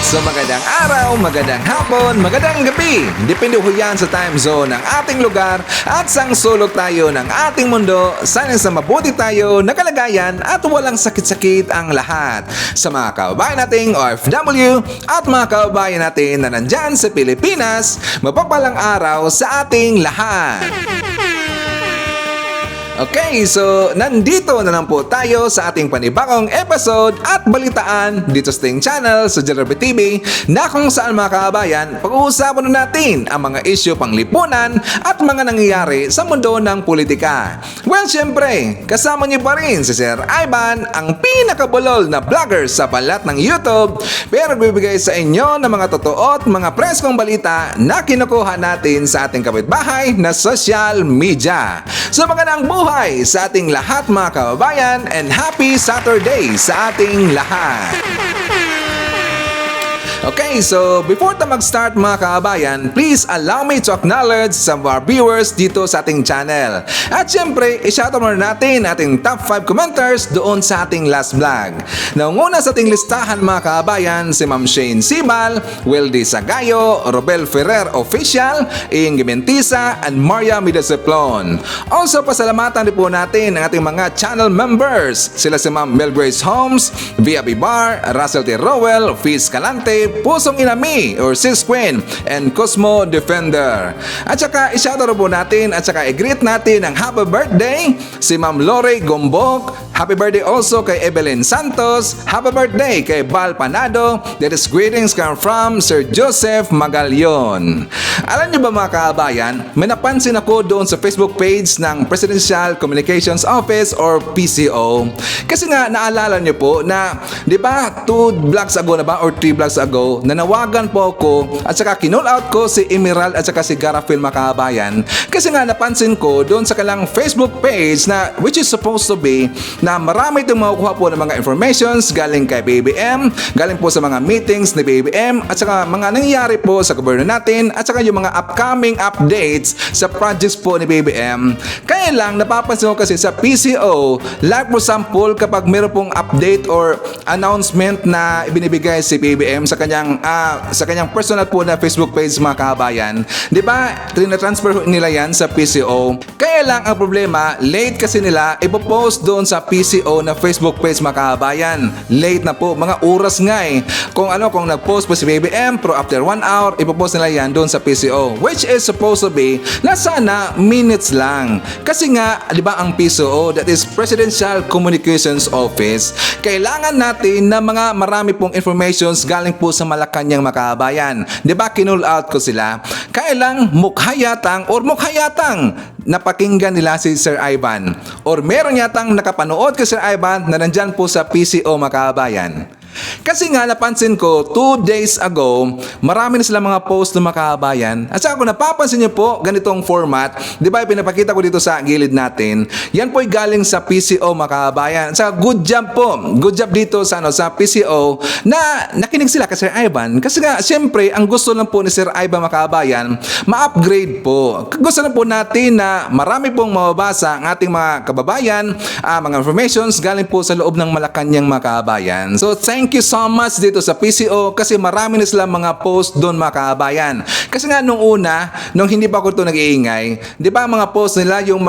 So magandang araw, magandang hapon, magandang gabi. Depende ho yan sa time zone ng ating lugar at sang sulok tayo ng ating mundo. Sana sa mabuti tayo na kalagayan at walang sakit-sakit ang lahat. Sa mga kababayan nating OFW at mga kababayan natin na nandyan sa Pilipinas, mapapalang araw sa ating lahat. Okay, so nandito na lang po tayo sa ating panibagong episode at balitaan dito sa ating channel sa Jalurbe TV na kung saan mga kababayan, pag-uusapan na natin ang mga isyu panglipunan at mga nangyayari sa mundo ng politika. Well, syempre, kasama niyo pa rin si Sir Ivan, ang pinakabulol na vlogger sa balat ng YouTube, pero bibigay sa inyo ng mga totoo at mga preskong balita na kinukuha natin sa ating kapitbahay na social media. So magandang buhay sa ating lahat mga kababayan and happy Saturday sa ating lahat. Okay, so before tayo mag-start mga kababayan, please allow me to acknowledge some of our viewers dito sa ating channel. At syempre, i-shoutout muna natin ating top 5 commenters doon sa ating last vlog. Naunguna sa ating listahan mga kababayan, si Ma'am Shane Sibal, Wildy Sagayo, Robel Ferrer Official, Iing Gimentisa, and Maria Midaseplon. Also, pasalamatan din po natin ang ating mga channel members. Sila si Ma'am Mel Grace Holmes, Via Bibar, Russell T. Rowell, Fiz Calante, Pusong Inami or Sis Queen, and Cosmo Defender. At saka i-shoutout po natin at saka i-greet natin ang happy birthday si Ma'am Lore Gombok. Happy birthday also kay Evelyn Santos. Happy birthday kay Val Panado. That is greetings come from Sir Joseph Magalion. Alam niyo ba mga kababayan, may napansin ako doon sa Facebook page ng Presidential Communications Office or PCO. Kasi nga naalala niyo po na, di ba, 2 vlogs ago na ba or 3 vlogs ago, nanawagan po ako at saka kinall out ko si Emerald at saka si Garafil Makabayan kasi nga napansin ko doon sa kanilang Facebook page na which is supposed to be na marami itong makukuha po ng mga informations galing kay BBM, galing po sa mga meetings ni BBM at saka mga nangyayari po sa gobyerno natin at saka yung mga upcoming updates sa projects po ni BBM. Kaya lang napapansin ko kasi sa PCO, like for example kapag meron pong update or announcement na ibinibigay si BBM sa kanyang personal po na Facebook page mga kababayan, di ba, trina-transfer nila yan sa PCO. Kaya lang ang problema, late kasi nila ipopost doon sa PCO na Facebook page mga kababayan. Late na po, mga oras nga eh. Kung nag-post po si BBM, pero after 1 hour, ipopost nila yan doon sa PCO. Which is supposed to be na sana minutes lang. Kasi nga, di ba ang PCO, that is Presidential Communications Office, kailangan natin na mga marami pong informations galing po sa Malacanang makabayan. Di ba kinul out ko sila? Kaya lang mukhayatang napakinggan nila si Sir Ivan or meron yatang nakapanood kay Sir Ivan na nandyan po sa PCO makabayan. Kasi nga napansin ko 2 days ago, marami na sila mga post ng makabayan. At saka kung napapansin niyo po, ganitong format, di ba pinapakita ko dito sa gilid natin, yan po ay galing sa PCO makabayan. At saka good job po, good job dito sa PCO na nakinig sila kay Sir Ivan. Kasi nga, siyempre, ang gusto lang po ni Sir Ivan makabayan, ma-upgrade po. Gusto lang po natin na marami pong mababasa ang ating mga kababayan, mga informations galing po sa loob ng Malacanang makabayan. So, thank you so much dito sa PCO kasi marami na sila mga post doon mga kababayan. Kasi nga nung hindi pa ako ito nag-iingay, di ba mga post nila yung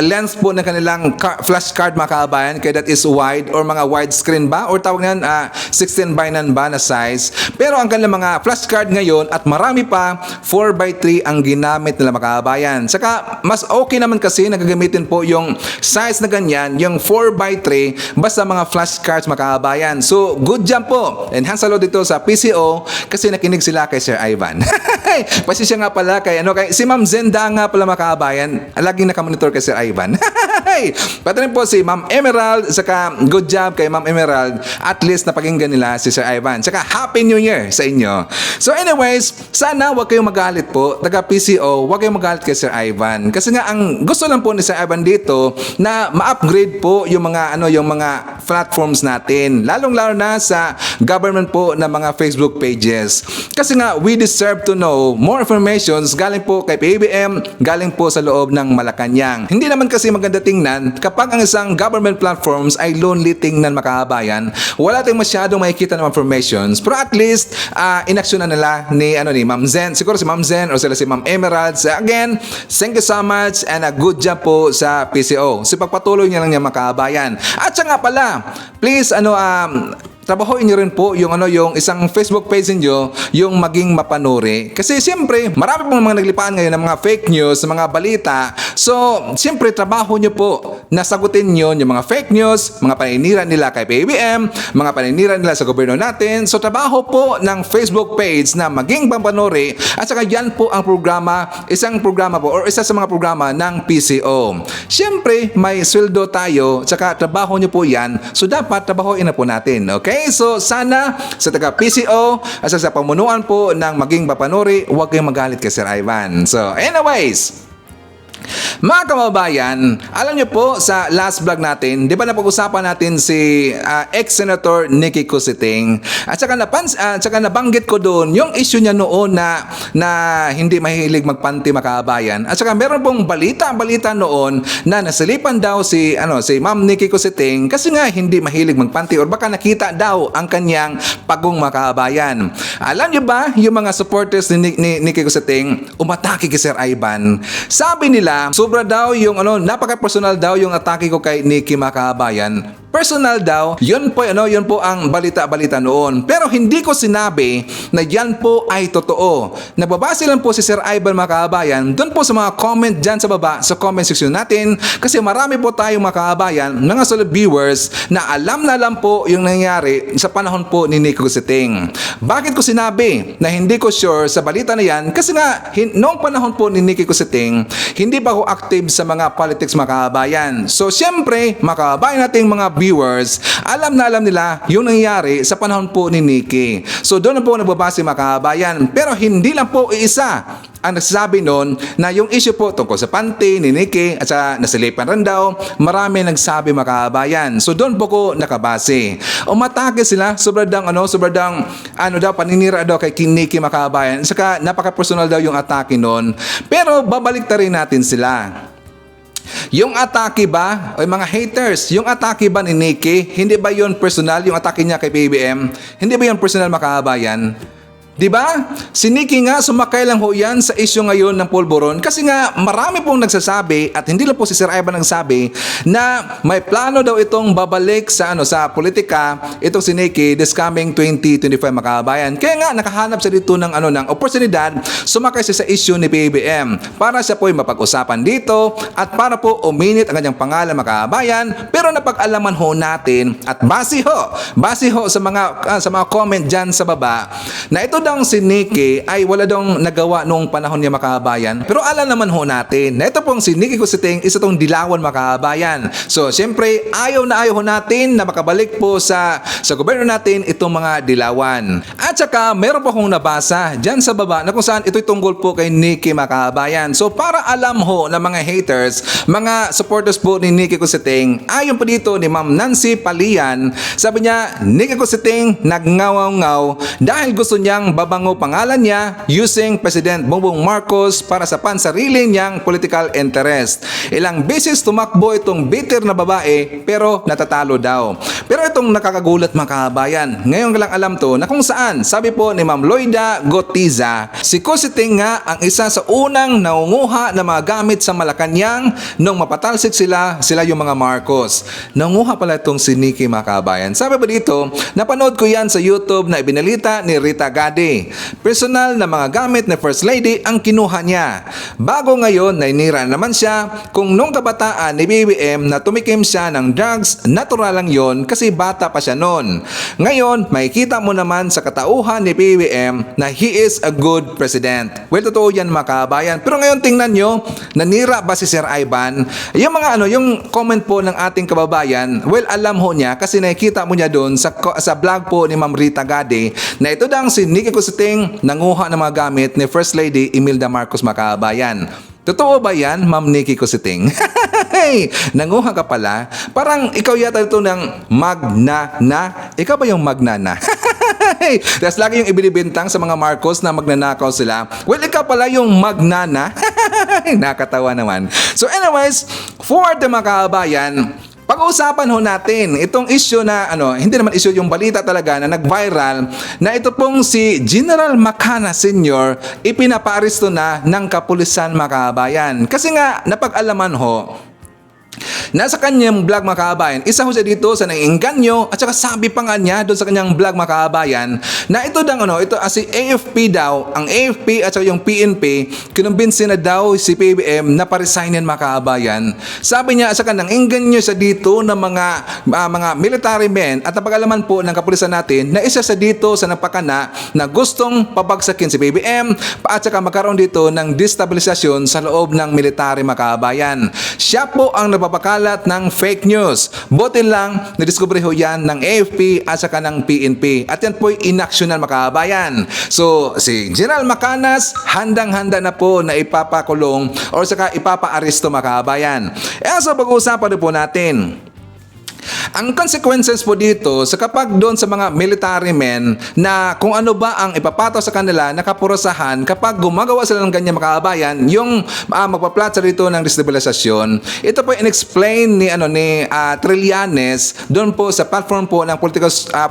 length po ng kanilang flashcard mga kababayan, kaya that is wide or mga widescreen ba or tawag niyan 16 by 9 ba na size. Pero ang kanilang mga flashcard ngayon at marami pa 4x3 ang ginamit nila mga kababayan. Saka mas okay naman kasi nagagamitin po yung size na ganyan, yung 4x3 basta mga flashcards mga kababayan. So, good job po. And hello dito sa PCO kasi nakinig sila kay Sir Ivan. Pasensya nga pala kay si Ma'am Zenda nga pala mga kababayan. Laging nakamonitor kay Sir Ivan. Pati rin po si Ma'am Emerald, saka good job kay Ma'am Emerald. At least napakinggan nila si Sir Ivan. Saka Happy New Year sa inyo. So anyways, sana wag kayong magalit po. Taga PCO, wag kayong magalit kay Sir Ivan. Kasi nga ang gusto lang po ni Sir Ivan dito na ma-upgrade po yung mga platforms natin. Lalong-lalo na sa government po na mga Facebook pages. Kasi nga, we deserve to know more informations galing po kay PBM, galing po sa loob ng Malacanang. Hindi naman kasi maganda tingnan tingnan kapag ang isang government platforms ay lonely tingnan mga kababayan. Wala tayong masyadong makikita ng informations, pero at least inaksyonan nila ni Ma'am Zen, siguro si Ma'am Zen or sila si Ma'am Emerald. So again, thank you so much and a good job po sa PCO. So pagpatuloy niya lang niya mga kababayan. At siya nga pala, please trabahoin niyo rin po yung isang Facebook page niyo, yung maging mapanuri. Kasi siyempre, marami pong mga naglipaan ngayon ng mga fake news, mga balita. So, siyempre, trabaho niyo po na sagutin niyo yung mga fake news, mga paninira nila kay PBBM, mga paninira nila sa gobyerno natin. So, trabaho po ng Facebook page na maging mapanuri. At saka yan po ang programa, isang programa po or isa sa mga programa ng PCO. Siyempre, may sweldo tayo, saka trabaho niyo po yan. So, dapat trabahoin na po natin. Okay? So, sana sa taga-PCO at sa pamunuan po ng maging mapanuri, huwag kayong magalit kay Sir Ivan. So, anyways, mga kababayan, alam niyo po sa last vlog natin, di ba napag-usapan natin si ex-senator Nikki Cositing at saka nabanggit ko doon yung issue niya noon na hindi mahilig magpanty mga kababayan. At saka meron pong balita noon na nasilipan daw si Ma'am Nikki Cositing kasi nga hindi mahilig magpanty or baka nakita daw ang kanyang pagong mga kababayan. Alam niyo ba yung mga supporters ni Nikki Cositing umatake kay Sir Ivan? Sabi nila sobra daw yung napaka-personal daw yung atake ko kay Nikki mga kababayan. Personal daw, yun po ang balita-balita noon. Pero hindi ko sinabi na yan po ay totoo. Nagbabase lang po si Sir Ivan mga kababayan doon po sa mga comment dyan sa baba, sa comment section natin. Kasi marami po tayong mga kababayan, mga solid viewers na alam po yung nangyari sa panahon po ni Nikki Cositing. Bakit ko sinabi na hindi ko sure sa balita na yan? Kasi nga, noong panahon po ni Nikki Cositing, hindi pa ako active sa mga politics mga kababayan. So, syempre, mga kababayan nating mga viewers, alam nila yung nangyari sa panahon po ni Nikki. So doon na po nagbabase mga kababayan. Pero hindi lang po iisa ang nagsasabi noon na yung issue po tungkol sa panty ni Nikki at sa nasilipan rin daw, marami nagsabi mga kababayan. So doon po ko nakabase. Umatake sila, sobrang paninira daw kay Nikki mga kababayan. Saka napaka-personal daw yung atake noon. Pero babalik ta rin natin sila. Yung atake ba, o mga haters, yung atake ba ni Nikki, hindi ba yun personal, yung atake niya kay PBBM? Hindi ba yun personal mga kababayan? Diba? Si Nikki nga sumakay lang ho yan sa issue ngayon ng pulburon kasi nga marami pong nagsasabi at hindi lang po si Sir Ivan nagsabi na may plano daw itong babalik sa politika itong si Nikki this coming 2025 mga kababayan. Kaya nga nakahanap siya dito ng oportunidad, sumakay siya sa issue ni PBBM para siya po ay mapag-usapan dito at para po uminit ang kanyang pangalan mga kababayan. Pero napag-alaman ho natin at base ho sa mga comment dyan sa baba na ito daw si Nikki ay wala daw nagawa noong panahon niya mga kababayan. Pero alam naman ho natin na ito pong si Nikki Cositing isa tong dilawan mga kababayan. So siyempre ayaw ho natin na makabalik po sa gobyerno natin itong mga dilawan. At saka meron po akong nabasa dyan sa baba na kung saan ito'y tungkol po kay Nikki mga kababayan. So para alam ho na mga haters, mga supporters po ni Nikki Cositing, ayon po dito ni Ma'am Nancy Palian, sabi niya Nikki Cositing nagngaw-ngaw dahil gusto niyang babango pangalan niya using President Bongbong Marcos para sa pansarili niyang political interest. Ilang beses tumakbo itong bitter na babae pero natatalo daw. Pero itong nakakagulat mga kababayan, ngayon lang alam to na kung saan, sabi po ni Ma'am Loida Gotiza, si Cositing nga ang isa sa unang nangunguha ng mga gamit sa Malacanang nung mapatalsik sila yung mga Marcos. Nangunguha pala itong si Nikki mga kababayan. Sabi ba dito, napanood ko yan sa YouTube na ibinalita ni Rita Gade. Personal na mga gamit na First Lady ang kinuha niya. Bago ngayon, nainira naman siya kung nung kabataan ni BBM na tumikim siya ng drugs, natural lang yon kasi bata pa siya noon. Ngayon, makikita mo naman sa katauhan ni BBM na he is a good president. Well, totoo yan mga kababayan. Pero ngayon tingnan nyo, nanira ba si Sir Ivan? Yung yung comment po ng ating kababayan, well, alam ho niya kasi nakikita mo niya doon sa vlog po ni Ma'am Rita Gade na ito daw si Nikki Cositing nanguha ng mga gamit ni First Lady Imelda Marcos mga kababayan. Totoo ba yan, Ma'am Nikki Cositing? Hey, nanguha ka pala. Parang ikaw yata ito ng magnana. Ikaw ba yung magnana? Tapos lagi yung ibinibintang sa mga Marcos na magnanakaw sila. Well, ikaw pala yung magnana. Nakatawa naman. So anyways, Fourth, mga kababayan, pag-uusapan ho natin itong issue na hindi naman issue, yung balita talaga na nag-viral na ito pong si General Macanas Sr. ipinapaaresto na ng kapulisan, mga kababayan. Kasi nga napag-alaman ho, nasa kanyang vlog, mga kababayan, isa ho siya dito sa nangingganyo, at saka sabi pa nga niya doon sa kanyang vlog, mga kababayan, na ito ito si AFP daw, ang AFP at saka yung PNP, kinumbinsi na daw si PBM na paresignin, mga kababayan. Sabi niya, sa kanyang ingganyo siya dito ng mga military men, at napag-alaman po ng kapulisan natin na isa sa dito sa napakana na gustong pabagsakin si PBM at saka magkaroon dito ng destabilisasyon sa loob ng military, mga kababayan. Siya po ang napapakalat ng fake news. Buti lang, nadiskubre ho yan ng AFP at saka ng PNP. At yan po'y inaksyonan, mga kababayan. So, si General Macanas, handang-handa na po na ipapakulong o saka ipapaaresto, mga kababayan. So, pag-uusapan po natin ang consequences po dito sa kapag doon sa mga military men na kung ano ba ang ipapato sa kanila na kapurusahan kapag gumagawa sila ng ganyan, mga kababayan, yung magpa-plot dito ng destabilisasyon. Ito po in-explain ni Trillanes doon po sa platform po ng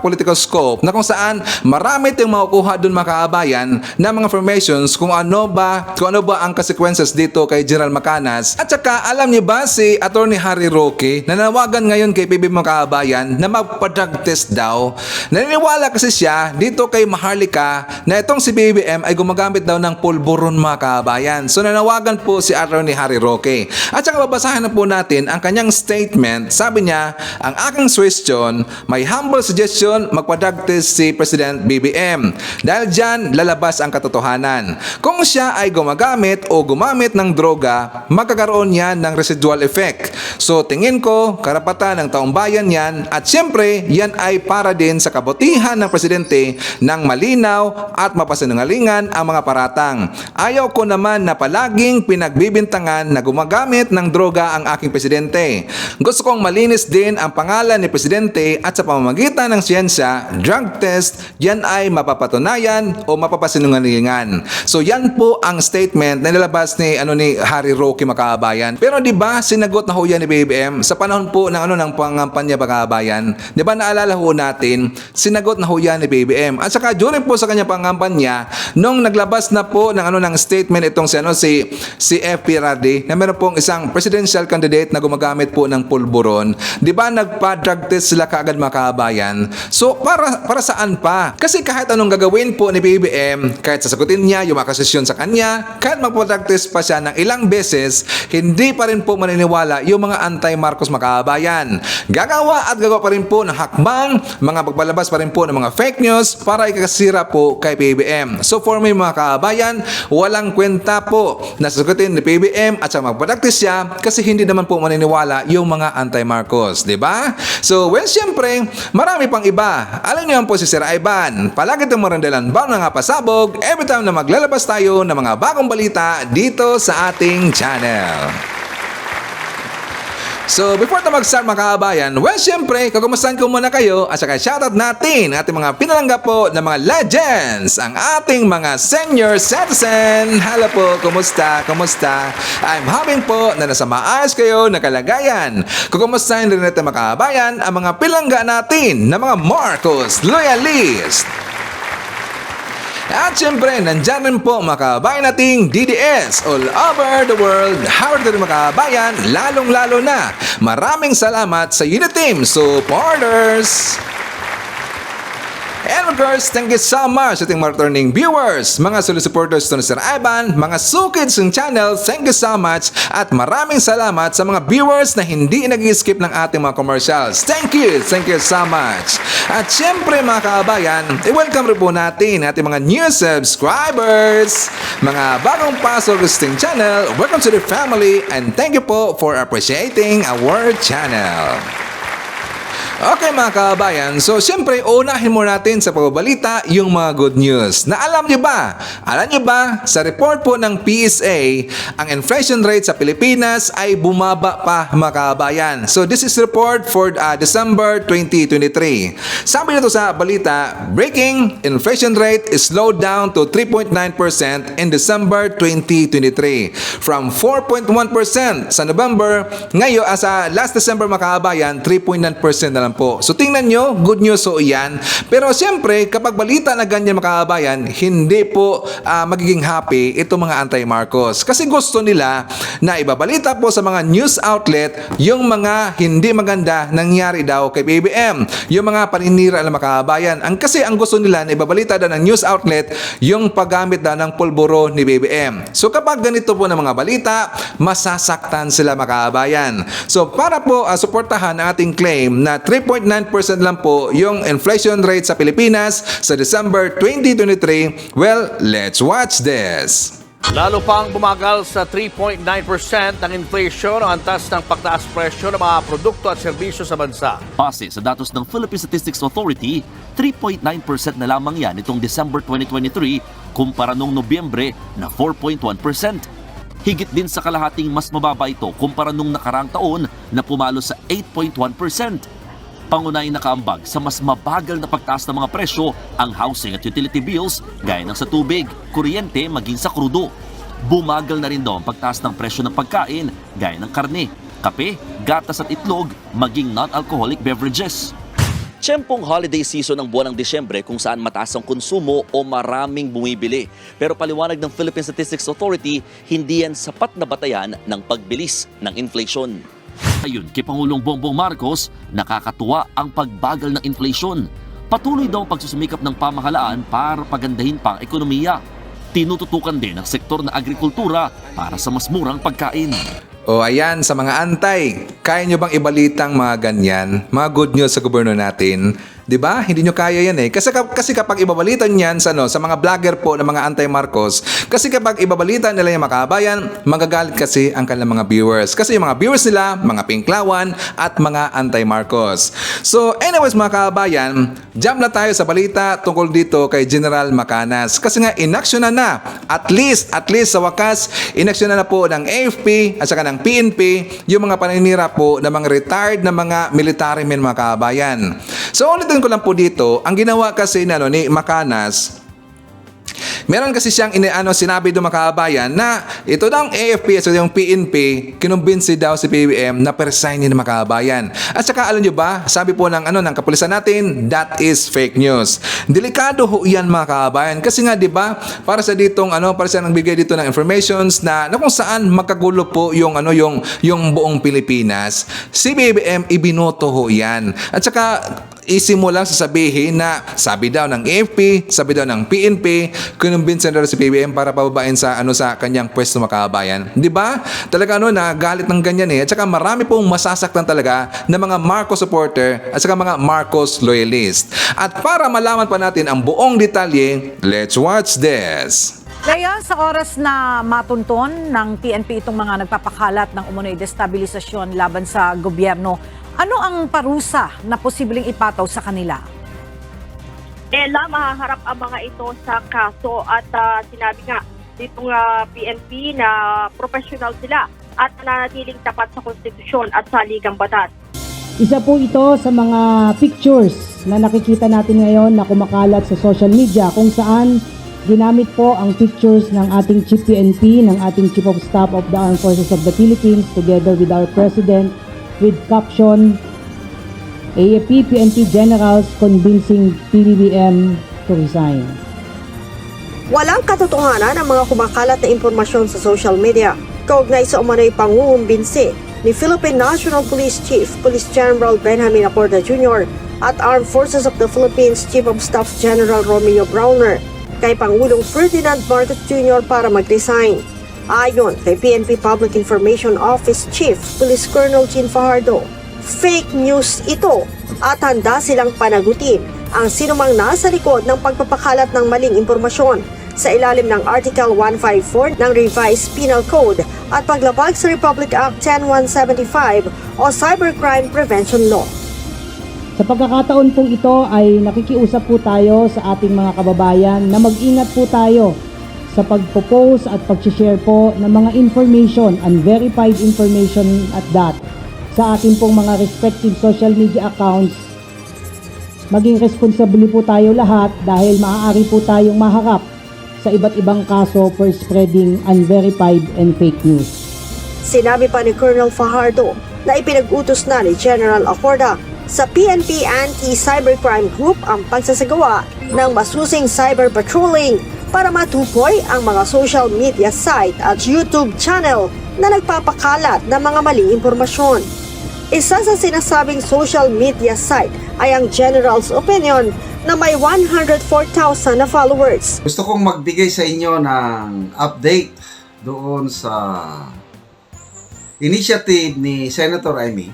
political scope na kung saan marami tayong makukuha doon, mga kababayan, na mga informations kung ano ba ang consequences dito kay General Macanas. At saka alam niyo ba si Attorney Harry Roque na nanawagan ngayon kay PBB, mga kababayan, na magpa-drug test daw. Naniniwala kasi siya dito kay Maharlika na itong si BBM ay gumagamit daw ng pulburon, mga kababayan. So nanawagan po si Attorney Harry Roque. At saka babasahin na po natin ang kanyang statement. Sabi niya, ang aking suggestion, may humble suggestion, magpa-drug test si President BBM. Dahil dyan, lalabas ang katotohanan. Kung siya ay gumamit ng droga, magkakaroon yan ng residual effect. So tingin ko, karapatan ng taong bayan yan, at siyempre yan ay para din sa kabutihan ng presidente ng malinaw at mapasinungalingan ang mga paratang. Ayaw ko naman na palaging pinagbibintangan na gumagamit ng droga ang aking presidente. Gusto kong malinis din ang pangalan ni presidente at sa pamamagitan ng siyensya, drug test, yan ay mapapatunayan o mapapasinungalingan. So yan po ang statement na nilabas ni Harry Roque, mga kababayan. Pero di ba sinagot na ho yan ni BBM sa panahon po ng pangampanya, mga kababayan? Di ba naalala ho natin, sinagot na ho yan ni BBM. At saka during po sa kanyang pangampanya, nung naglabas na po ng statement itong si FP Radi na meron pong isang presidential candidate na gumagamit po ng pulburon, di ba nagpa-drug test sila kaagad, mga kababayan? So para saan pa? Kasi kahit anong gagawin po ni BBM, kahit sasagutin niya yung akasasyon sa kanya, kahit magpa-drug test pa siya ng ilang beses, hindi pa rin po maniniwala yung mga anti-Marcos, mga kababayan. Gagawa pa rin po ng hakbang, mga pagbalabas pa rin po ng mga fake news para ikasira po kay PBM. So for me, mga kababayan, walang kwenta po na sasagutin ni PBM at sa magpadaktis siya kasi hindi naman po maniniwala yung mga anti-Marcos, di ba? So siyempre, marami pang iba. Alam niyo po si Sir Ivan, palagi itong marandalan ba mga pasabog every time na maglalabas tayo ng mga bagong balita dito sa ating channel. So, before na mag-start, mga kababayan, siyempre, kagumustahan ko muna kayo at saka shoutout natin ating mga pinalangga po ng mga legends, ang ating mga senior citizen. Hello po, kumusta? I'm hoping po na nasa maayos kayo na kalagayan. Kagumustahan rin natin, mga kababayan, ang mga pinalangga natin na mga Marcos loyalist. At syempre, nandyan rin po mga kabayan nating DDS all over the world. Howard rin mga kabayan, lalong-lalo na. Maraming salamat sa Unit Team supporters. And of course, thank you so much sa ating mga returning viewers, mga solid supporters to ni Sir Ivan, mga sukid sa channel, thank you so much. At maraming salamat sa mga viewers na hindi nag-skip ng ating mga commercials. Thank you so much. At syempre, mga kabayan, i-welcome rin po natin ating mga new subscribers, mga bagong pasok sa ating channel. Welcome to the family and thank you po for appreciating our channel. Okay mga kababayan, so siyempre unahin mo natin sa pagbabalita yung mga good news. Na alam niyo ba, sa report po ng PSA, ang inflation rate sa Pilipinas ay bumaba pa mga kababayan. So this is report for December 2023. Sabi nito sa balita, breaking inflation rate is slowed down to 3.9% in December 2023 from 4.1% sa November. Ngayon, sa last December mga kababayan, 3.9% na lang po. So tingnan nyo, good news so yan. Pero siyempre, kapag balita na ganyan mga kababayan, hindi po magiging happy itong mga anti-Marcos. Kasi gusto nila na ibabalita po sa mga news outlet yung mga hindi maganda nangyari daw kay BBM. Yung mga paninira ng mga kababayan. Kasi ang gusto nila na ibabalita daw ng news outlet yung paggamit daw ng pulburo ni BBM. So kapag ganito po ng mga balita, masasaktan sila mga kababayan. So para po suportahan ang ating claim na 3.9% lang po yung inflation rate sa Pilipinas sa December 2023, well, let's watch this. Lalo pang bumagal sa 3.9% ng inflation ang antas ng pagtaas presyo ng mga produkto at serbisyo sa bansa. Base sa datos ng Philippine Statistics Authority, 3.9% na lamang yan itong December 2023 kumpara noong Nobyembre na 4.1%. Higit din sa kalahating mas mababa ito kumpara nung nakaraang taon na pumalo sa 8.1%. Pangunahing nakaambag sa mas mabagal na pagtaas ng mga presyo ang housing at utility bills gaya ng sa tubig, kuryente maging sa krudo. Bumagal na rin daw ang pagtaas ng presyo ng pagkain gaya ng karne, kape, gatas at itlog maging non-alcoholic beverages. Tiyempong holiday season ng buwan ng Disyembre kung saan mataas ang konsumo o maraming bumibili. Pero paliwanag ng Philippine Statistics Authority, hindi yan sapat na batayan ng pagbilis ng inflation. Ayun, kay Pangulong Bongbong Marcos, nakakatuwa ang pagbagal ng inflation. Patuloy daw ang pagsusumikap ng pamahalaan para pagandahin pa ang ekonomiya. Tinututukan din ang sektor na agrikultura para sa mas murang pagkain. O ayan, sa mga antay, kaya nyo bang ibalitang mga ganyan? Mga good news sa gobyerno natin? 'Di ba? Hindi nyo kaya yan eh. Kasi kapag ibabalitan yan sa mga vlogger po ng mga anti-Marcos, kasi kapag ibabalitan nila yung mga kabayan, magagalit kasi ang kanilang mga viewers. Kasi yung mga viewers nila, mga pinklawan at mga anti-Marcos. So anyways mga kabayan, jump na tayo sa balita tungkol dito kay General Macanas. Kasi nga inaksyon na, at least sa wakas, inaksyon na po ng AFP at saka ng PNP yung mga paninira po ng mga retired na mga military men mga kabayan. So ulitin ko lang po dito, ang ginawa kasi ni Macanas, meron kasi siyang sinabi do mga kababayan na ito daw ang AFP at yung PNP, kinumbinsi daw si PBM na persignin ng mga kababayan. At saka alam nyo ba, sabi po ng kapulisan natin, that is fake news. Delikado ho yan mga kababayan. Kasi nga 'di ba, para sa nagbigay dito ng informations na kung saan magkagulo po yung buong Pilipinas. Si PBM ibinoto ho yan. At saka isimulang sasabihin na sabi daw ng AFP, sabi daw ng PNP, kinumbinsin daw si PBM para pababain sa kanyang pwesto mga kababayan. 'Di ba? Talaga nagalit ng ganyan eh. At saka marami pong masasaktan talaga ng mga Marcos supporter at saka mga Marcos loyalist. At para malaman pa natin ang buong detalye, let's watch this. Kaya sa oras na matunton ng PNP itong mga nagpapakalat ng umunoy destabilisasyon laban sa gobyerno, ano ang parusa na posibleng ipataw sa kanila? Mahaharap ang mga ito sa kaso at sinabi nga ditong PNP na professional sila at nananatiling tapat sa konstitusyon at sa ligang batas. Isa po ito sa mga pictures na nakikita natin ngayon na kumakalat sa social media kung saan ginamit po ang pictures ng ating Chief PNP, ng ating Chief of Staff of the Armed Forces of the Philippines together with our President with caption, AFP PNP Generals convincing PBBM to resign. Walang katotohanan ang mga kumakalat na impormasyon sa social media kaugnay sa umano'y pangungumbinsi ni Philippine National Police Chief Police General Benjamin Acorda Jr. at Armed Forces of the Philippines Chief of Staff General Romeo Browner kay Pangulong Ferdinand Marcos Jr. para mag-resign. Ayon kay PNP Public Information Office Chief Police Colonel Jean Fajardo, fake news ito at handa silang panagutin ang sinumang nasa likod ng pagpapakalat ng maling impormasyon sa ilalim ng Article 154 ng Revised Penal Code at paglabag sa Republic Act 10175 o Cybercrime Prevention Law. Sa pagkakataon pong ito ay nakikiusap po tayo sa ating mga kababayan na mag-ingat po tayo sa pagpo-post at pag-share po ng mga information, unverified information at that, sa ating pong mga respective social media accounts. Maging responsable po tayo lahat dahil maaari po tayong maharap sa iba't ibang kaso for spreading unverified and fake news. Sinabi pa ni Colonel Fajardo na ipinag-utos na ni General Acorda sa PNP Anti-Cybercrime Group ang pagsasagawa ng masusing cyber patrolling para matukoy ang mga social media site at YouTube channel na nagpapakalat ng mga maling impormasyon. Isa sa sinasabing social media site ay ang General's Opinion na may 104,000 na followers. Gusto kong magbigay sa inyo ng update doon sa initiative ni Senator Amy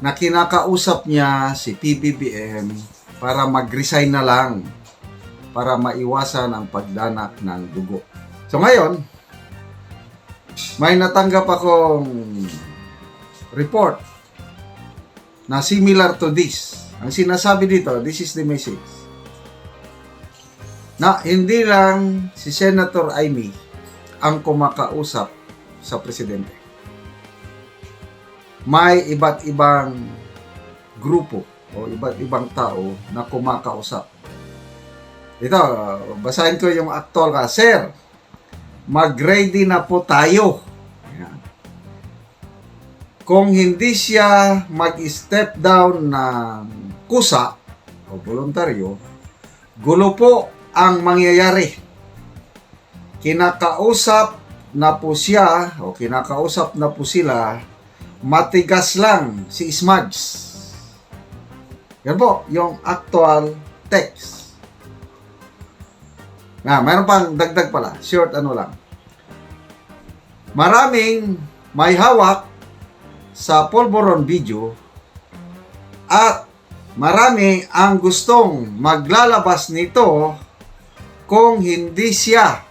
na kinakausap niya si PBBM para mag-resign na lang para maiwasan ang pagdanak ng dugo. So ngayon, may natanggap akong report na similar to this. Ang sinasabi dito, this is the message, na hindi lang si Senator Amy ang kumakausap sa presidente. May iba't ibang grupo o iba't ibang tao na kumakausap. Ito, basahin ko yung actual ka. Sir, mag-ready na po tayo. Yan. Kung hindi siya mag-step down ng kusa o voluntaryo, gulo po ang mangyayari. Kinakausap na po siya o kinakausap na po sila, matigas lang si Smugs. Yan po, yung actual text. Mayroon pang dagdag pala, short ano lang. Maraming may hawak sa Polvoron video at marami ang gustong maglalabas nito kung hindi siya,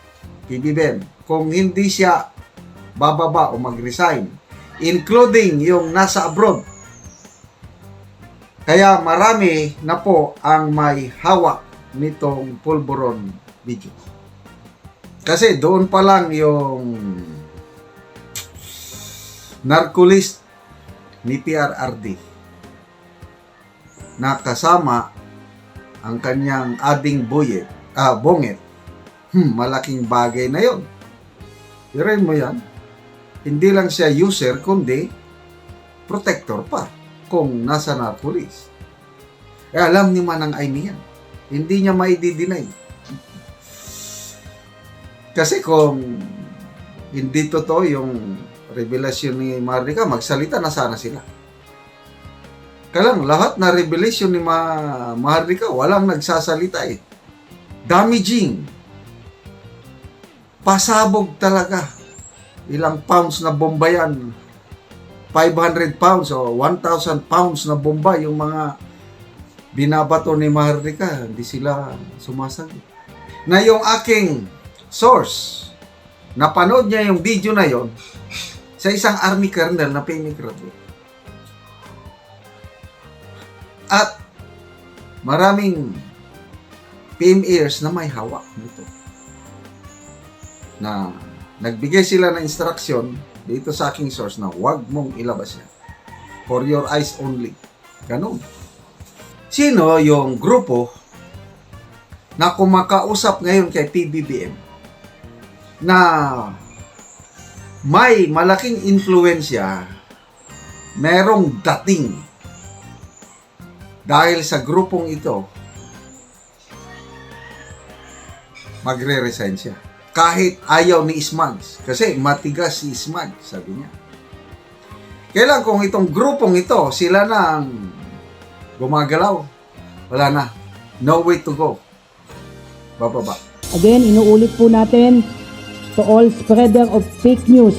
PBBM, kung hindi siya bababa o mag-resign, including yung nasa abroad. Kaya marami na po ang may hawak nitong Polvoron video. Kasi doon pa lang yung narcolist ni PRRD na kasama ang kanyang ading bonget. Malaking bagay na yon. Tirain mo yan. Hindi lang siya user, kundi protector pa kung nasa narcolist. Alam ni Manang Amy yan. Hindi niya maidi-deny. Kasi kung hindi totoo yung revelasyon ni Maharlika, magsalita na sana sila. Kaya lang, lahat na revelation ni Maharlika, walang nagsasalita eh. Damaging. Pasabog talaga. Ilang pounds na bomba yan. 500 pounds o 1,000 pounds na bomba yung mga binabato ni Maharlika. Hindi sila sumasagot. Na yung aking source, napanood niya yung video na yon sa isang army colonel na PMA graduate. At maraming PMAers na may hawak nito. Na nagbigay sila ng instruction dito sa aking source na huwag mong ilabas yan. For your eyes only. Ganun. Sino yung grupo na kumakausap ngayon kay PBBM na may malaking influensya, merong dating dahil sa grupong ito, magre-resign siya. Kahit ayaw ni Smugs. Kasi matigas si Smugs, sabi niya. Kailan kung itong grupong ito, sila na ang gumagalaw, wala na. No way to go. Bababa. Again, inuulit po natin, to all spreader of fake news,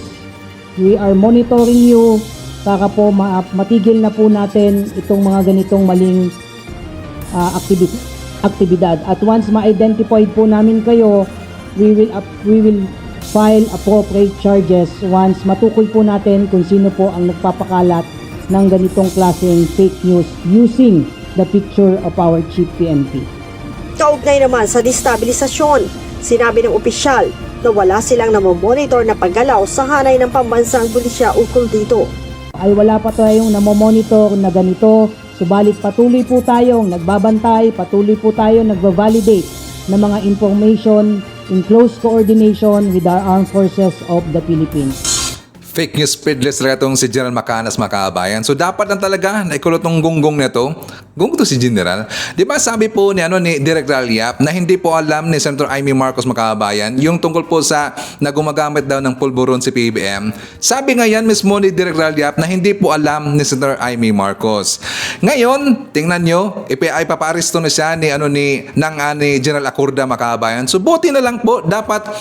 we are monitoring you para po matigil na po natin itong mga ganitong maling aktibidad. At once ma-identify po namin kayo, we will file appropriate charges once matukoy po natin kung sino po ang nagpapakalat ng ganitong klaseng fake news using the picture of our Chief PNP. Kaugnay naman sa destabilisasyon, sinabi ng opisyal na wala silang namomonitor na paggalaw sa hanay ng pambansang pulisya ukol dito. Ay wala pa tayong namomonitor na ganito, subalit patuloy po tayong nagbabantay, patuloy po tayong nagva-validate ng mga information in close coordination with our armed forces of the Philippines. Fake news speedless talaga itong si General Macanas, mga kabayan. So dapat lang talaga na ikulot ng gunggong na ito. Gunggong to si General. Di ba sabi po ni Direk Ralyap na hindi po alam ni Senator Amy Marcos, mga kabayan, yung tungkol po sa na gumagamit daw ng pulburon si PBBM. Sabi nga yan mismo ni Direk Ralyap na hindi po alam ni Senator Amy Marcos. Ngayon, tingnan nyo, ay papaaresto na siya ni General Acorda, mga kabayan. So buti na lang po, dapat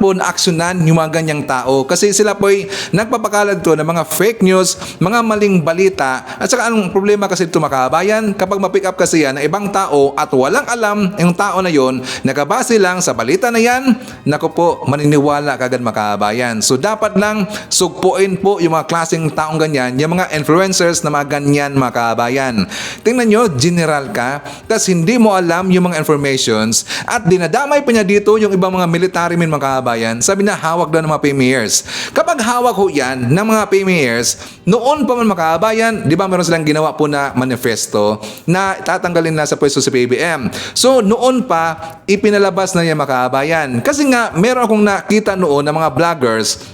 po na-aksyonan yung mga ganyang tao kasi sila po'y nagpapakalat to ng mga fake news, mga maling balita. At saka anong problema kasi ito, mga kabayan, kapag ma-pick up kasi yan ng ibang tao at walang alam yung tao na yon, nakabase lang sa balita na yan, naku po, maniniwala kagad, mga kabayan. So dapat lang sugpuin po yung mga klaseng taong ganyan, yung mga influencers na mga ganyan, mga kabayan. Tingnan nyo, general ka, tas hindi mo alam yung mga informations at dinadamay pa niya dito yung ibang mga military men, mga kabayan. Sabi na hawak daw ng mga premiers. Kapag hawak ho yan ng mga premiers, noon pa man, mga kabayan, di ba meron silang ginawa po na manifesto na tatanggalin na sa pwesto si PBBM. So noon pa, ipinalabas na niya, mga kabayan. Kasi nga, meron akong nakita noon ng mga vloggers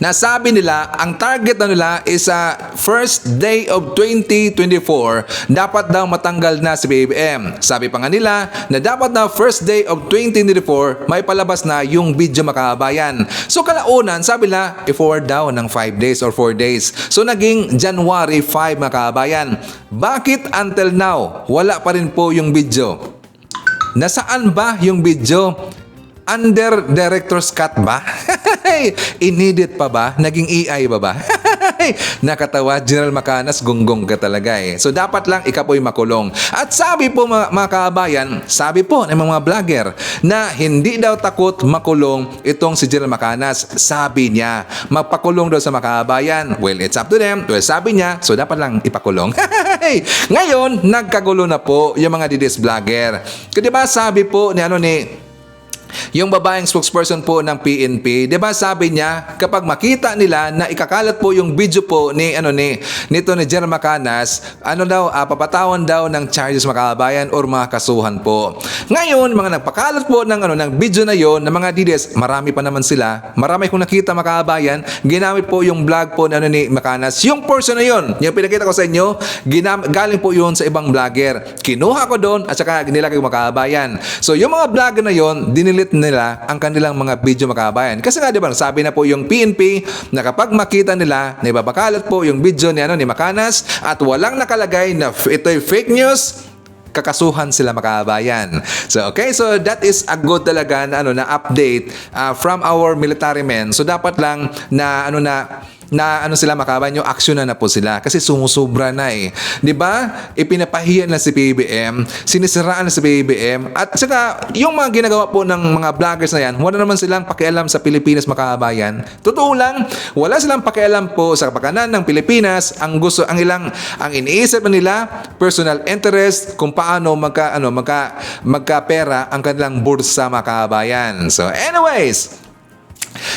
na sabi nila, ang target na nila is first day of 2024, dapat daw matanggal na si PBBM. Sabi pa nga nila na dapat na first day of 2024, may palabas na yung video, mga kabayan. So kalaunan, sabi nila, i-forward daw ng 5 days or 4 days. So naging January 5, mga kabayan. Bakit until now, wala pa rin po yung video? Nasaan ba yung video? Under Director's Cut ba? Inedit pa ba? Naging AI ba? Nakatawa, General Macanas, gunggong ka talaga eh. So dapat lang ikaw po'y makulong. At sabi po, mga kabayan, sabi po ng mga vlogger na hindi daw takot makulong itong si General Macanas. Sabi niya, magpakulong daw sa mga kabayan. Well, it's up to them. Well, sabi niya, so dapat lang ipakulong. Ngayon, nagkagulo na po yung mga didis vlogger. Kasi diba sabi po ni yung babaeng spokesperson po ng PNP, 'di ba sabi niya kapag makita nila na ikakalat po yung video po nito ni General Macanas, papatawan daw ng charges, mga kabayan, or mga kasuhan po. Ngayon, mga nagpakalat po ng video na yon ng mga DDS, marami pa naman sila. Marami kong nakita, mga kabayan, ginamit po yung vlog po ni Macanas. Yung person na yon, yung pinakita ko sa inyo, galing po yun sa ibang vlogger. Kinuha ko doon at saka nilagay ko, mga kabayan. So yung mga vlogger na yon, dinilit nila ang kanilang mga video, mga kabayan. Kasi nga, di ba, sabi na po yung PNP na kapag makita nila na ibabakalat po yung video ni Macanas at walang nakalagay na ito'y fake news, kakasuhan sila, mga kabayan. So okay, so that is a good talaga na update from our military men. So dapat lang na sila, mga kabayan, yung action na po sila kasi sumusubra na eh. 'Di ba? Ipinapahiyan na si PBBM, sinisiraan na si PBBM, at saka yung mga ginagawa po ng mga vloggers na yan, wala naman silang pakialam sa Pilipinas, mga kabayan. Totoo lang, wala silang pakialam po sa kapakanan ng Pilipinas. Ang iniisip nila, personal interest, kung paano magkapera ang kanilang bursa, mga kabayan. So anyways,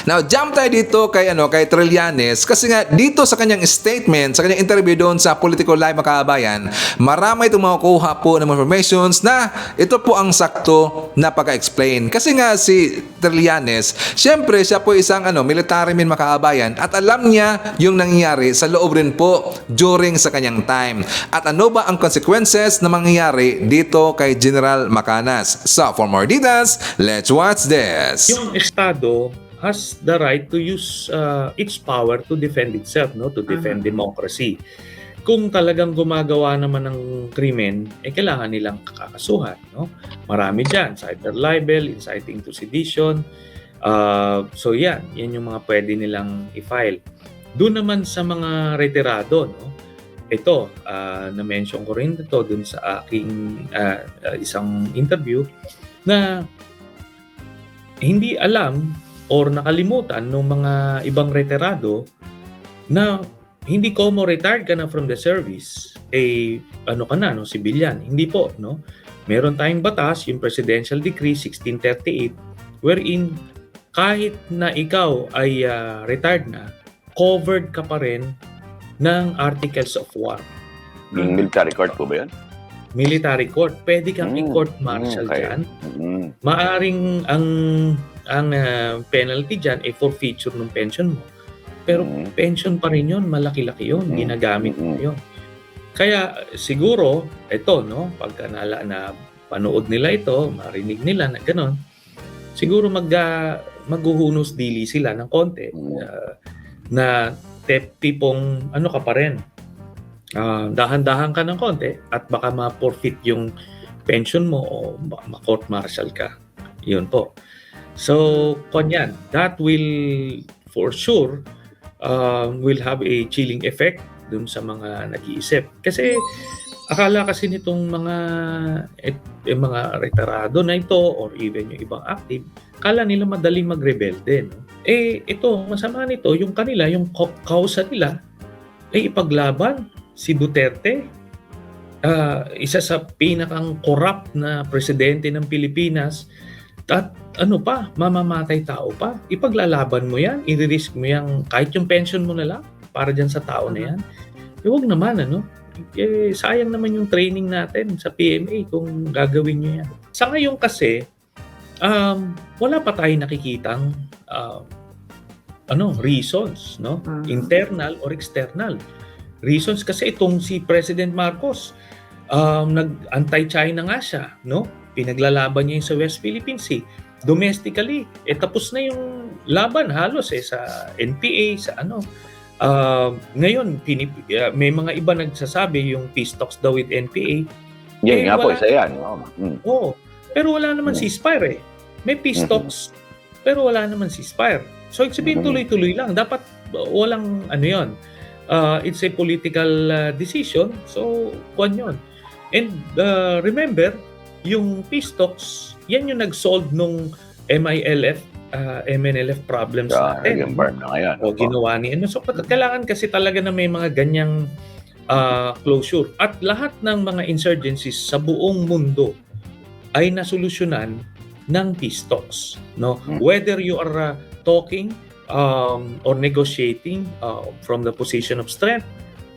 now, jump tayo dito kay Trillanes kasi nga dito sa kanyang statement, sa kanyang interview doon sa Political Live, mga kabayan, marami itong makukuha po ng informations na ito po ang sakto na pagka-explain. Kasi nga si Trillanes, syempre siya po isang military man, mga kabayan, at alam niya yung nangyayari sa loob rin po during sa kanyang time. At ano ba ang consequences na mangyayari dito kay General Macanas? So, for more details, let's watch this. Yung Estado has the right to use its power to defend itself, to defend democracy. Kung talagang gumagawa naman ng krimen, kailangan nilang kakasuhan. Marami dyan, cyber libel, inciting to sedition. So yan yung mga pwede nilang i-file. Doon naman sa mga retirado, ito, na-mention ko rin ito doon sa aking isang interview na hindi alam or nakalimutan ng mga ibang retirado na hindi ko mo retired ka na from the service, ano ka na, no, civilian. Hindi po, no? Meron tayong batas, yung Presidential Decree 1638, wherein kahit na ikaw ay retired na, covered ka pa rin ng Articles of War. Yung military court po ba yun? Military court. Pwede kang i-court martial dyan. Maaring ang penalty dyan ay forfeiture ng pension mo. Pero pension pa rin yun, malaki-laki yun, ginagamit mo yun. Kaya siguro, ito, no, pagka na panood nila ito, marinig nila na gano'n, siguro maghuhunos dili sila ng konti na tipong ano ka pa rin, dahan-dahan ka ng konti at baka ma-forfeit yung pension mo o ma-court martial ka. Yun po. So, kanyan, that will for sure will have a chilling effect dun sa mga nag-iisip. Kasi akala kasi nitong mga retirado na ito or even yung ibang active, akala nila madaling mag-rebelde. No? Ito, masama nito, yung kanila, yung kausa nila, ay ipaglaban si Duterte. Isa sa pinakang corrupt na presidente ng Pilipinas, at ano pa, mamamatay tao pa. Ipaglalaban mo yan, i-risk mo yan, kahit yung pension mo na lang, para dyan sa tao na yan. Huwag naman, ano? Sayang naman yung training natin sa PMA kung gagawin nyo yan. Sa ngayon kasi, wala pa tayong nakikitang reasons, no? Internal or external. Reasons kasi itong si President Marcos, nag-anti-China nga siya, no? Pinaglalaban niya yung sa West Philippine Sea. Domestically, tapos na yung laban halos sa NPA, sa ano. Ngayon, may mga iba nagsasabi yung peace talks daw with NPA. Yan nga po, isa yan. Oo. Pero wala naman ceasefire . May peace talks, pero wala naman ceasefire. So, it's sabihin tuloy-tuloy lang. Dapat walang ano yun. It's a political decision. So, kuwan yun. And remember, yung peace talks, yan yung nag-solve nung MNLF problems natin. O ginawa ni So, kailangan kasi talaga na may mga ganyang closure. At lahat ng mga insurgencies sa buong mundo ay nasolusyonan ng peace talks. No? Whether you are talking or negotiating from the position of strength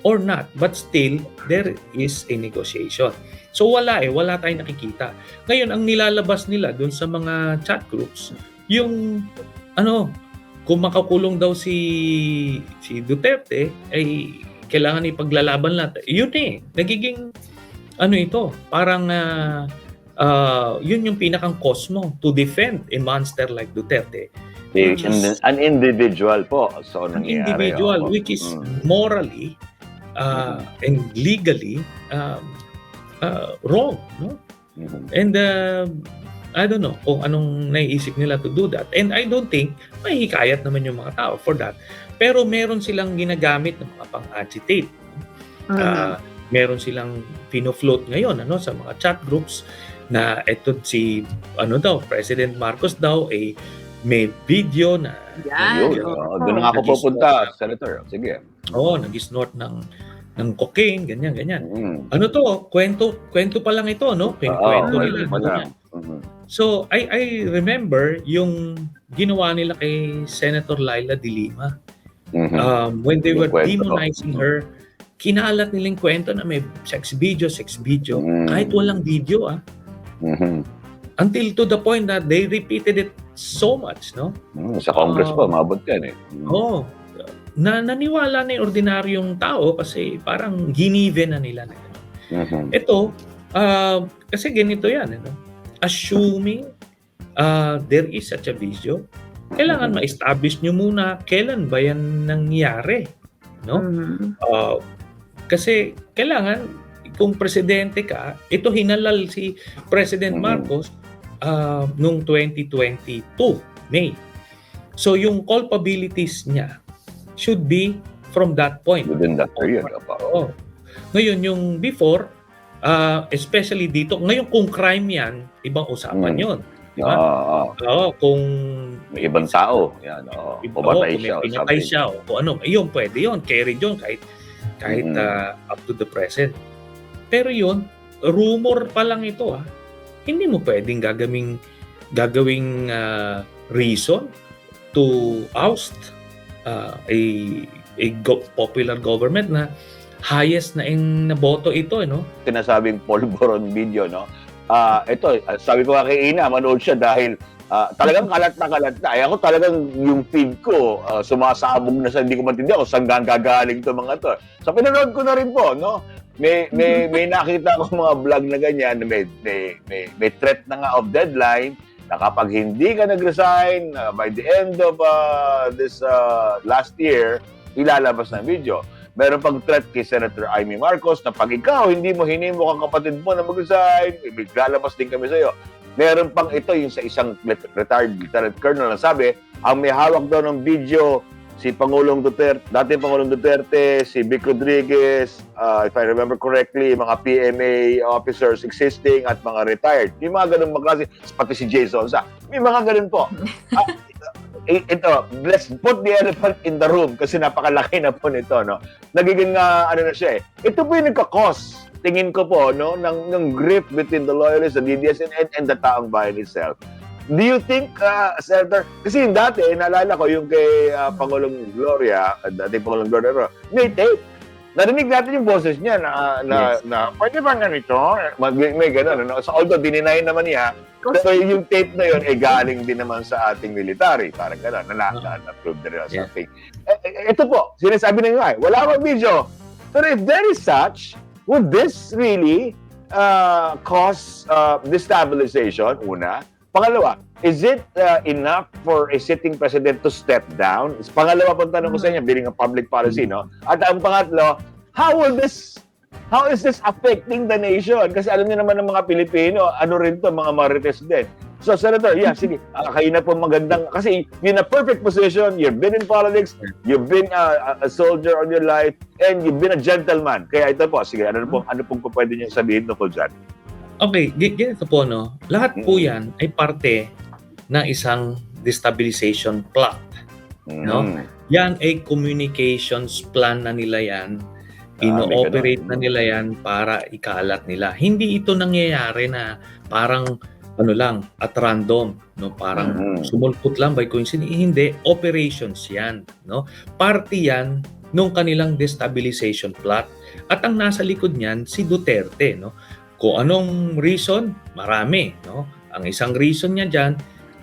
or not, but still, there is a negotiation. So wala tayong nakikita. Ngayon, ang nilalabas nila dun sa mga chat groups, yung kung makakulong daw si Duterte, ay kailangan ipaglalaban natin. Yun nagiging ito, parang yun yung pinakang cause mo to defend a monster like Duterte. An individual po. So, an individual, which is morally and legally wrong, no? And I don't know kung anong naiisip nila to do that. And I don't think may hikayat naman yung mga tao for that. Pero meron silang ginagamit ng mga pang-agitate. Meron silang pino-float ngayon sa mga chat groups na eto si President Marcos daw may video na doon nga ako pupunta, Senator. Sige. Nag-snort ng cocaine, ganyan. Ano to? Kwento pa lang ito, no? Kwento nila. So, I remember yung ginawa nila kay Senator Laila de Lima. When they were demonizing her, kinalat nilang kwento na may sex video. Kahit walang video, until to the point that they repeated it so much, no? Sa Congress po, maabot yan naniwala na yung ordinaryong tao kasi parang giniven na nila na gano'n. Ito, kasi ganito yan, assuming there is such a video, kailangan ma-establish nyo muna kailan ba yan nangyari, no? Kasi kailangan, kung presidente ka, ito hinalal si President Marcos noong 2022, May. So yung culpabilities niya should be from that point. Within that period. Ngayon, yung before, especially dito, ngayon kung crime yan, ibang usapan yun. Di ba? Oo. Oo, kung May ibang tao. Yan, oo. Pumatay kung siya may o pinatay something. siya o kung ano, yun, pwede yun. Carried yun kahit up to the present. Pero yun, rumor pa lang ito Hindi mo pwedeng gagawing reason to oust popular government na highest na naboto ito, no? Sinasabing polvoron video, no? Ito, sabi ko nga kay Ina, manood siya dahil talagang kalat na kalat na. Ako talagang yung feed ko, sumasabog na sa hindi ko maintindihan kung saan gagaling to mga to. So pinanood ko na rin po, no? May nakita ko mga vlog na ganyan, may threat na nga of deadline na kapag hindi ka nag-resign by the end of this last year, ilalabas na video. Meron pang threat kay Senator Amy Marcos na pag ikaw hindi mo hinimo kang kapatid mo na mag-resign, lalabas din kami sa iyo. Meron pang ito yung sa isang retired lieutenant colonel na sabi, ang may hawak daw ng video si Pangulong Duterte, dating Pangulong Duterte, si Vic Rodriguez, if I remember correctly, mga PMA officers existing at mga retired. Yung mga ganun magklase, pati si Jason Sa. May mga ganun po. Ito, let's put the elephant in the room kasi napakalaki na po nito, no? Nagiging ano na siya Ito po yung nagka-cause, tingin ko po, no, ng grip between the loyalists, the DDS, and the taong bayan itself. Do you think, Senator, kasi yung dati, naalala ko yung kay Pangulong Gloria, dating Pangulong Gloria, may tape. Narinig natin yung boses niya na pwede ba ganito? May gano'n. No? So, although dininay naman niya, pero yung tape na yun, galing din naman sa ating military. Parang gano'n, na-approve na rin or something. Ito po, sinasabi na nga, wala bang video. Pero if there is such, would this really cause destabilization, una? Pangalawa, is it enough for a sitting president to step down? Pangalawa pong tanong ko sa inyo, being a public policy, no? At ang pangatlo, how is this affecting the nation? Kasi alam niyo naman ng mga Pilipino, ano rin to, mga marites din. So, Senator, sige, kayo na po magandang, kasi you're in a perfect position, you've been in politics, you've been a soldier on your life, and you've been a gentleman. Kaya ito po, sige, ano pong pwede niyo sabihin tungkol dyan? Okay, ganito po, no? Lahat po yan ay parte ng isang destabilization plot. No? Yan ay communications plan na nila yan. Ino-operate na nila yan para ikalat nila. Hindi ito nangyayari na parang at random, no? Parang sumulpot lang by coincidence. Hindi, operations yan, no? Parte yan nung kanilang destabilization plot. At ang nasa likod niyan si Duterte, no? Kung anong reason, marami, no? Ang isang reason niya diyan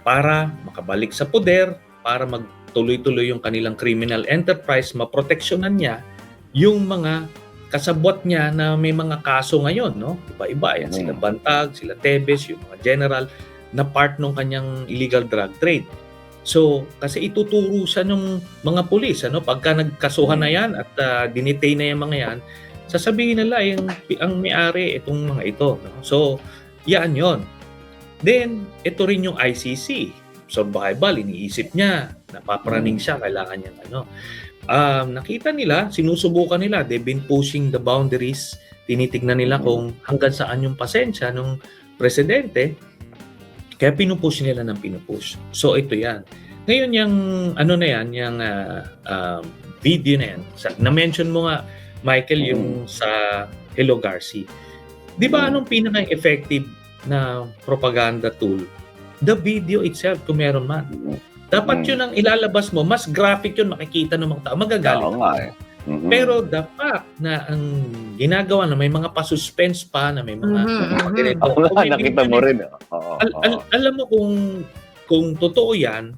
para makabalik sa poder, para magtuloy-tuloy yung kanilang criminal enterprise, maproteksyonan niya yung mga kasabwat niya na may mga kaso ngayon, no? Iba-iba yan, sila Bantag, sila Tebes, yung mga general na part ng kanyang illegal drug trade. So, kasi ituturo sa ng mga pulis, pagka nagkasuhan na yan at dinitay na yung mga yan, sasabihin nila ang may-ari itong mga ito. No? So, yan yon. Then, ito rin yung ICC. Survival, iniisip niya, napaparaning siya, kailangan niya nakita nila, sinusubukan nila, they've been pushing the boundaries, tinitignan nila kung hanggang saan yung pasensya ng presidente, kaya pinupush nila ng pinupush. So, ito yan. Ngayon, yung yung video na yan, na-mention mo nga, Michael, yung sa Hello Garci. Di ba anong pinaka-effective na propaganda tool? The video itself, kung meron man. Dapat yun ang ilalabas mo. Mas graphic yun, makikita ng mga tao. Magagalit. Pero the fact na ang ginagawa na may mga pa-suspense pa, na may mga... Nakita mo rin. Alam mo kung totoo yan,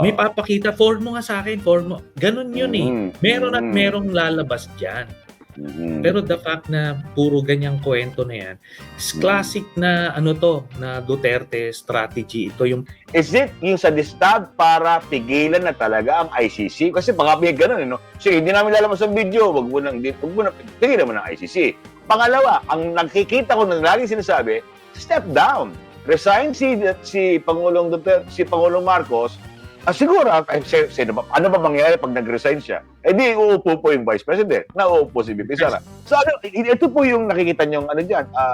may papakita, forward mo nga sa akin, forward mo. Ganun yun Meron at merong lalabas dyan. Pero the fact na puro ganyang kwento na yan, is classic na na Duterte strategy. Ito yung... Is it yung sa distab para pigilan na talaga ang ICC? Kasi baka may ganun, no? Sige, hindi namin lalabas ang video, wag mo nang pigilan mo ng ICC. Pangalawa, ang nakikita ko na laging sinasabi, step down. Resign si Pangulong Duterte, si Pangulong Marcos. Siguro, ano ba mangyayari pag nag-resign siya? Di uupo po yung Vice President, nauupo si VP Sara. So, ito po yung nakikita niyong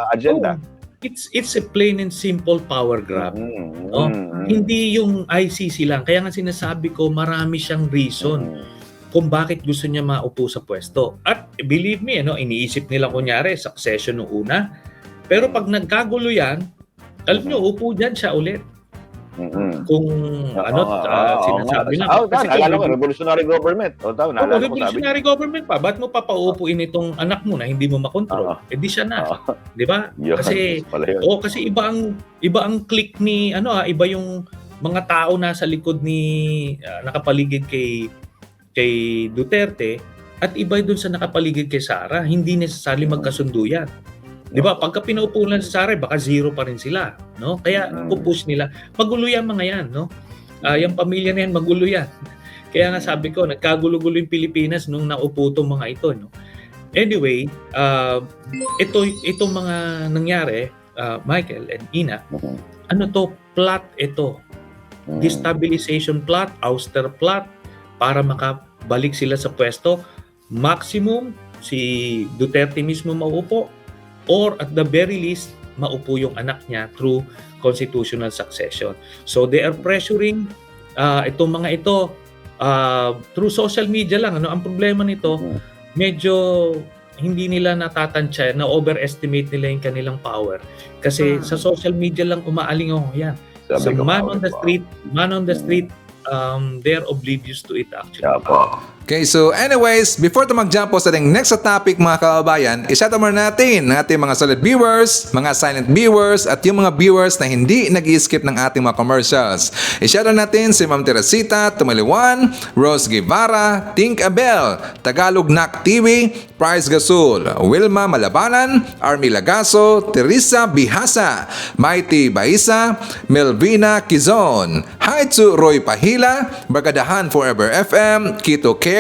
agenda. it's a plain and simple power grab. No? Hindi yung ICC lang. Kaya nga sinasabi ko, marami siyang reason kung bakit gusto niya maupo sa pwesto. At believe me, iniisip nila kunyari succession nung una. Pero pag nagkagulo yan, alam nyo, upo dyan siya ulit. Kung sinasabi lang. Naalala ko, revolutionary government. Revolutionary government pa. Ba't mo papaupuin itong anak mo na hindi mo makontrol? Di siya na. Di ba? Kasi iba ang click ni iba yung mga tao nasa likod ni nakapaligid kay Duterte at iba doon sa nakapaligid kay Sara. Hindi necessarily magkasundo yan. Di ba? Pagka pinaupulan sa Sara, baka zero pa rin sila, no? Kaya pupush nila. Magulo yan mga yan, no? Yung pamilya na yan, magulo yan. Kaya nga sabi ko, nagkagulo-gulo yung Pilipinas nung naupo itong mga ito, no? Anyway, itong mga nangyari, Michael and Ina, plot ito. Destabilization plot, ouster plot, para makabalik sila sa pwesto. Maximum, si Duterte mismo maupo, or at the very least, maupo yung anak niya through constitutional succession. So they are pressuring itong mga ito through social media lang. Ang problema nito, medyo hindi nila natatansya, na-overestimate nila yung kanilang power. Kasi sa social media lang umaaling yan. Sa man on the street, they're oblivious to it actually. Okay, so anyways, before to mag-jump po sa ating next topic mga kababayan, i-shout out muna natin ang ating mga solid viewers, mga silent viewers, at yung mga viewers na hindi nag-i-skip ng ating mga commercials. I-shout out natin si Ma'am Teresita Tumaliwan, Rose Guevara, Tink Abel, Tagalog Nak TV, Price Gasul, Wilma Malabanan, Army Lagaso, Teresa Bihasa, Mighty Baisa, Melvina Kizon, Haitsu Roy Pahila, Barkadahan Forever FM, Kito Cares,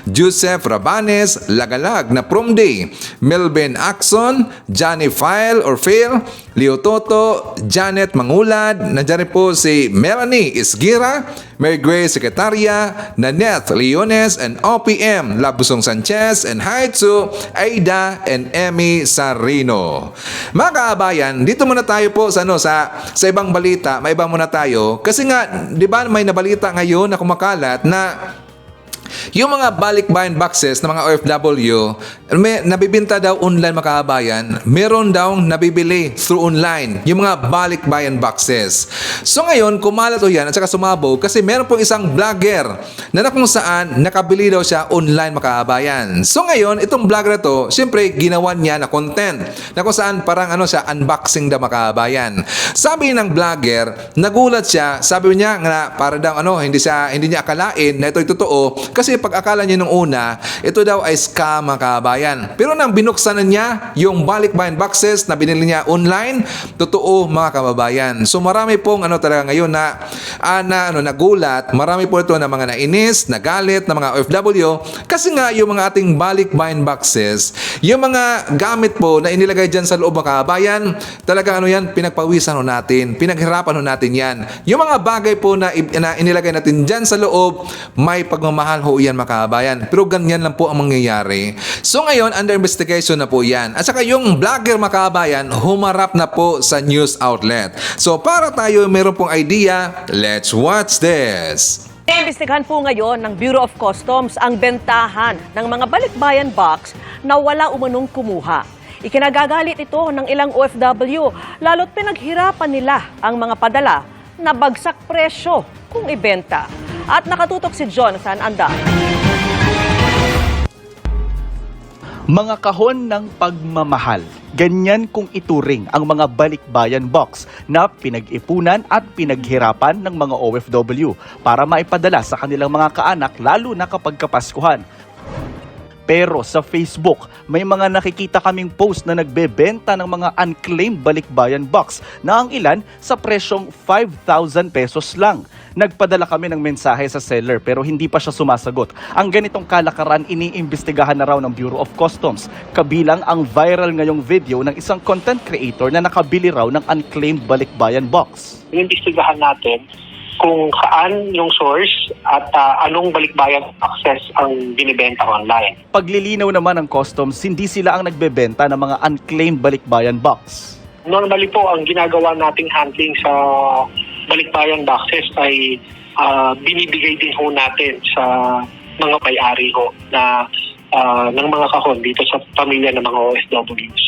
Joseph Rabanes, Lagalag na Prom Day, Melvin Axon, Johnny File or Phil, Leo Toto, Janet Mangulad, nandiyan rin po si Melanie Isgira, Mary Grace Secretaria, Nanette Leones, and OPM, Labusong Sanchez, and Haitsu, Aida, and Emmy Sarino. Mga kaabayan, dito muna tayo po sa ibang balita, may ibang muna tayo. Kasi nga, di ba may nabalita ngayon na kumakalat na yung mga balikbayan boxes ng mga OFW, may nabibinta daw online mga kababayan, meron daw nabibili through online, yung mga balikbayan boxes. So ngayon, kumalat o yan at saka sumabog kasi meron pong isang vlogger na kung saan nakabili daw siya online mga kababayan. So ngayon, itong vlogger to, siyempre ginawa niya na content na kung saan parang siya, unboxing daw mga kababayan. Sabi ng vlogger, nagulat siya, sabi niya nga para daw hindi niya akalain na ito'y totoo. Kasi pag akala niya nung una, ito daw ay scam mga kababayan. Pero nang binuksan na niya yung balikbayan boxes na binili niya online, totoo mga kababayan. So marami pong talaga ngayon na nagulat, marami po ito na mga nainis, nagalit na mga OFW kasi nga yung mga ating balikbayan boxes, yung mga gamit po na inilagay dyan sa loob mga kababayan, talagang pinagpawisan natin, pinaghirapan natin yan. Yung mga bagay po na inilagay natin dyan sa loob, may pagmamahal ho yan mga kababayan. Pero ganyan lang po ang mangyayari. So ngayon, under investigation na po yan. At saka yung vlogger mga kababayan, humarap na po sa news outlet. So para tayo meron pong idea, let's watch this. Iimbestigahan po ngayon ng Bureau of Customs ang bentahan ng mga balikbayan box na wala umanong kumuha. Ikinagagalit ito ng ilang OFW, lalo't pinaghirapan nila ang mga padala na bagsak presyo kung ibenta. At nakatutok si Jonathan Anda. Mga kahon ng pagmamahal. Ganyan kung ituring ang mga balikbayan box na pinag-ipunan at pinaghirapan ng mga OFW para maipadala sa kanilang mga kaanak lalo na kapag Kapaskuhan. Pero sa Facebook, may mga nakikita kaming post na nagbebenta ng mga unclaimed balikbayan box na ang ilan sa presyong 5,000 pesos lang. Nagpadala kami ng mensahe sa seller pero hindi pa siya sumasagot. Ang ganitong kalakaran iniimbestigahan na raw ng Bureau of Customs. Kabilang ang viral ngayong video ng isang content creator na nakabili raw ng unclaimed balikbayan box. Iimbestigahan natin kung saan yung source at anong balikbayan access ang binibenta online. Paglilinaw naman ng customs, hindi sila ang nagbebenta ng mga unclaimed balikbayan box. Normally po, ang ginagawa nating handling sa balikbayan boxes ay binibigay din ho natin sa mga may-ari ho na ng mga kahon dito sa pamilya ng mga OFWs.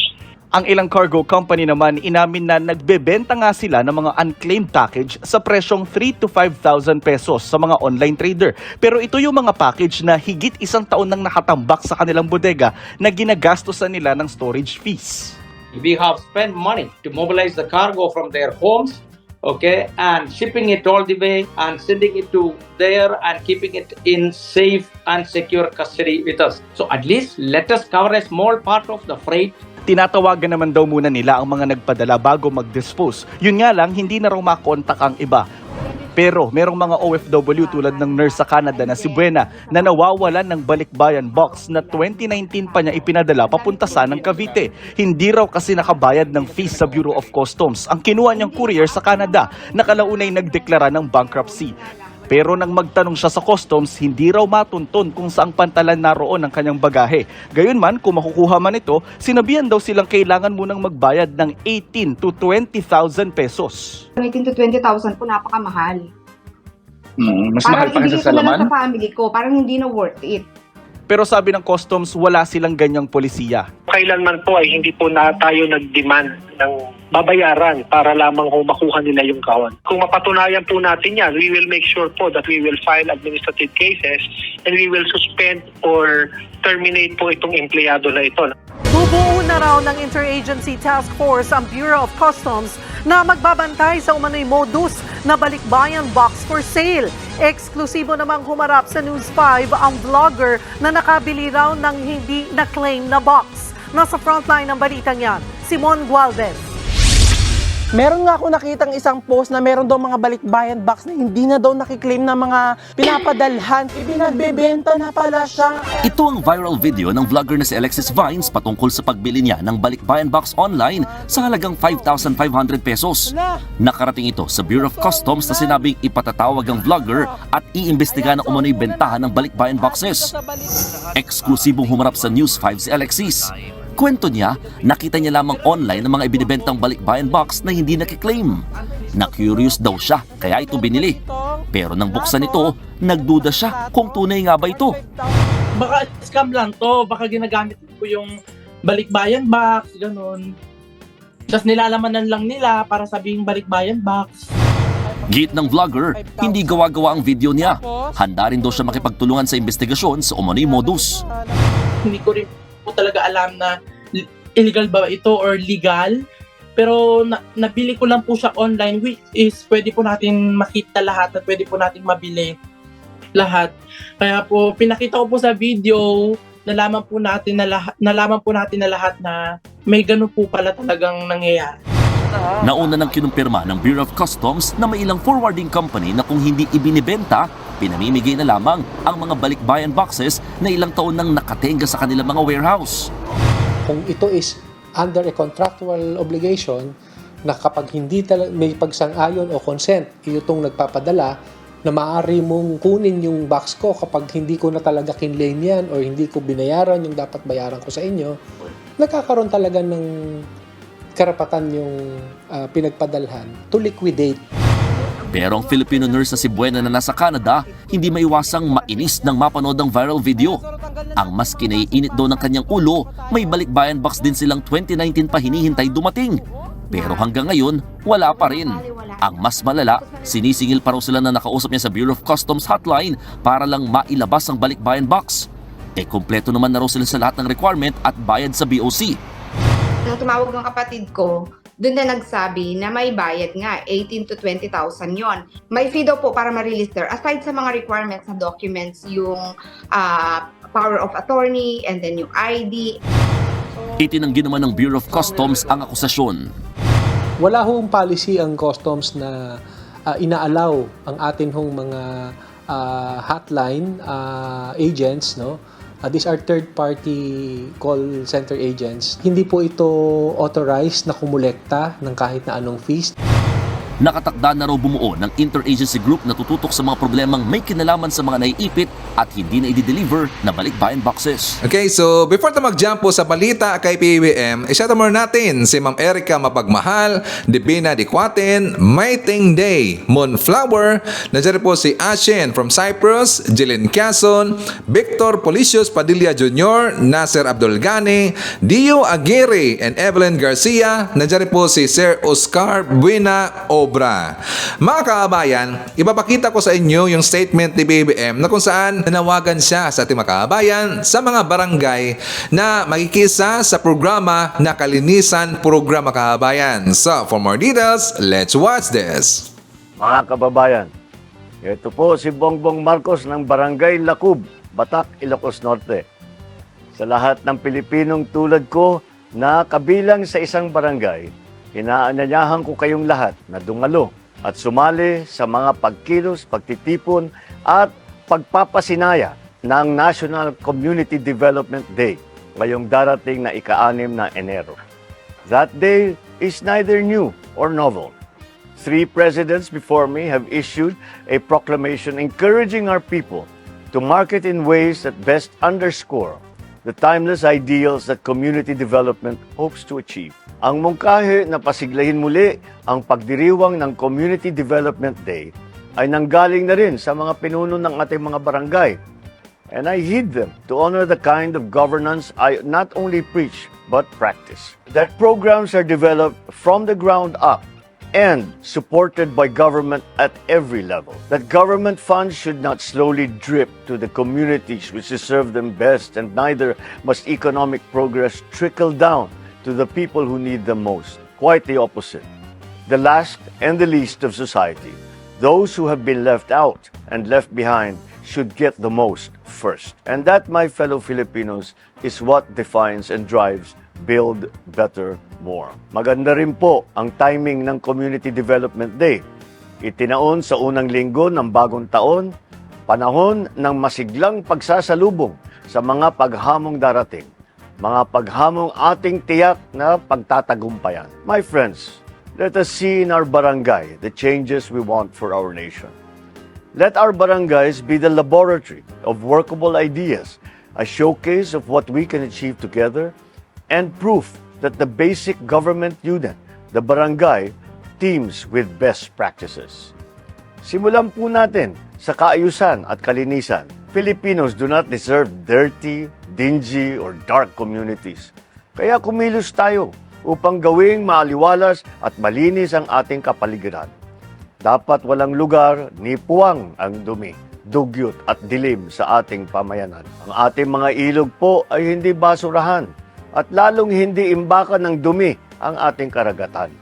Ang ilang cargo company naman inamin na nagbebenta nga sila ng mga unclaimed package sa presyong 3 to 5,000 pesos sa mga online trader. Pero ito yung mga package na higit isang taon nang nakatambak sa kanilang bodega na ginagastosan nila ng storage fees. We have spent money to mobilize the cargo from their homes, okay, and shipping it all the way and sending it to there and keeping it in safe and secure custody with us. So at least let us cover a small part of the freight. Tinatawagan naman daw muna nila ang mga nagpadala bago mag-dispose. Yun nga lang, hindi na raw makontak ang iba. Pero merong mga OFW tulad ng nurse sa Canada na si Buena na nawawalan ng balikbayan box na 2019 pa niya ipinadala papunta sa ng Cavite. Hindi raw kasi nakabayad ng fees sa Bureau of Customs ang kinuha niyang courier sa Canada na kalaunay nagdeklara ng bankruptcy. Pero nang magtanong siya sa customs, hindi raw matunton kung saang pantalan naroon ang kanyang bagahe. Gayunman, kung makukuha man ito, sinabihan daw silang kailangan munang magbayad ng 18 to 20,000 pesos. 18 to 20,000 po, napakamahal. Mas mahal pa kaysa sa laman? Parang hindi ko na lang sa family ko, parang hindi na worth it. Pero sabi ng customs, wala silang ganyang polisiya. Kailanman po ay hindi po na tayo nag-demand ng babayaran para lamang ho makuha nila yung kahon. Kung mapatunayan po natin yan, we will make sure po that we will file administrative cases and we will suspend or terminate po itong empleyado na ito. Bubuo na raw ng Interagency Task Force ang Bureau of Customs na magbabantay sa umano'y modus na balikbayan box for sale. Eksklusibo namang humarap sa News 5 ang vlogger na nakabili raw ng hindi na-claim na box. Nasa frontline ng balitang yan, Simon Gualvez. Meron nga ako nakitang isang post na meron daw mga balikbayan box na hindi na daw nakiklaim na mga pinapadalhan. Ibinagbebenta na pala siya. Ito ang viral video ng vlogger na si Alexis Vines patungkol sa pagbili niya ng balikbayan box online sa halagang 5,500 pesos. Nakarating ito sa Bureau of Customs na sinabing ipatatawag ang vlogger at iimbestiga na umano'y bentahan ng balikbayan boxes. Eksklusibong humarap sa News 5 si Alexis. Kwento niya, nakita niya lamang online ang mga ibinibentang balikbayan box na hindi nakiklaim. Na-curious daw siya, kaya ito binili. Pero nang buksan ito, nagduda siya kung tunay nga ba ito. Baka scam lang to, baka ginagamit ko yung balikbayan box, ganun. Tapos nilalamanan lang nila para sabihing balikbayan box. Git ng vlogger, hindi gawa-gawa ang video niya. Handa rin daw siya makipagtulungan sa investigasyon sa umano'y modus. Hindi ko rin po talaga alam na illegal ba ito or legal. Pero nabili ko lang po siya online, which is pwede po natin makita lahat at pwede po natin mabili lahat. Kaya po pinakita ko po sa video, nalaman po natin na lahat na may ganun po pala talagang nangyayari. Nauna nang kinumpirma ng Bureau of Customs na may ilang forwarding company na kung hindi ibinibenta, pinamimigay na lamang ang mga balikbayan boxes na ilang taon nang nakatenga sa kanilang mga warehouse. Kung ito is under a contractual obligation na kapag hindi may pagsang-ayon o consent, itong nagpapadala na maaari mong kunin yung box ko kapag hindi ko na talaga kinlaim yan o hindi ko binayaran yung dapat bayaran ko sa inyo, nagkakaroon talaga ng karapatan yung pinagpadalhan to liquidate. Pero ang Filipino nurse na si Buena na nasa Canada, hindi maiwasang mainis nang mapanood ang viral video. Ang mas kinaiinit daw ng kanyang ulo, may balikbayan box din silang 2019 pa hinihintay dumating. Pero hanggang ngayon, wala pa rin. Ang mas malala, sinisingil pa raw sila na nakausap niya sa Bureau of Customs hotline para lang mailabas ang balikbayan box. Kompleto naman na raw sila sa lahat ng requirement at bayad sa BOC. Nung tumawag ng kapatid ko, doon na nagsabi na may bayad nga, 18 to 20,000 yon. May fee daw po para ma-release there. Aside sa mga requirements na documents, yung power of attorney and then yung ID. Itinanggi naman ng Bureau of Customs ang akusasyon. Wala hong policy ang customs na inaalaw ang atin hong mga hotline agents, no? These are third-party call center agents. Hindi po ito authorized na kumulekta ng kahit na anong fees. Nakatakda na raw bumuo ng interagency group na tututok sa mga problemang may kinalaman sa mga naiipit at hindi na i-deliver na balikbayan boxes. Okay, so before tayo mag-jump po sa balita kay PBBM, i-shoutout muna natin si Ma'am Erica Mapagmahal, Divina Dicuaten, Maiting Day, Moonflower, nandiyan po si Ashen from Cyprus, Jillian Quezon, Victor Policios Padilla Jr., Nasser Abdulgani, Dio Aguirre, and Evelyn Garcia, nandiyan po si Sir Oscar Buena Obra. Mga kaabayan, ipapakita ko sa inyo yung statement ni BBM na kung saan nanawagan siya sa ating mga kaabayan sa mga barangay na makikisa sa programa na Kalinisan Programa Kaabayan. So, for more details, let's watch this. Mga kababayan, ito po si Bongbong Marcos ng Barangay Lacub, Batak, Ilocos Norte. Sa lahat ng Pilipinong tulad ko na kabilang sa isang barangay, inaanyayahan ko kayong lahat na dumalo at sumali sa mga pagkilos, pagtitipon at pagpapasinaya ng National Community Development Day ngayong darating na ika-6 na Enero. That day is neither new or novel. 3 presidents before me have issued a proclamation encouraging our people to market in ways that best underscore the timeless ideals that community development hopes to achieve. Ang mungkahi na pasiglahin muli ang pagdiriwang ng Community Development Day ay nanggaling na rin sa mga pinuno ng ating mga barangay. And I heed them to honor the kind of governance I not only preach but practice. That programs are developed from the ground up and supported by government at every level. That government funds should not slowly drip to the communities which deserve them best, and neither must economic progress trickle down to the people who need them most. Quite the opposite. The last and the least of society, those who have been left out and left behind, should get the most first. And that, my fellow Filipinos, is what defines and drives Build Better More. Maganda rin po ang timing ng Community Development Day. Itinaon sa unang linggo ng bagong taon, panahon ng masiglang pagsasalubong sa mga paghamong darating, mga paghamong ating tiyak na pagtatagumpayan. My friends, let us see in our barangay the changes we want for our nation. Let our barangays be the laboratory of workable ideas, a showcase of what we can achieve together, and proof that the basic government unit, the barangay, teams with best practices. Simulan po natin sa kaayusan at kalinisan. Filipinos do not deserve dirty, dingy, or dark communities. Kaya kumilos tayo upang gawing maaliwalas at malinis ang ating kapaligiran. Dapat walang lugar ni puwang ang dumi, dugyot at dilim sa ating pamayanan. Ang ating mga ilog po ay hindi basurahan at lalong hindi imbakan ng dumi ang ating karagatan.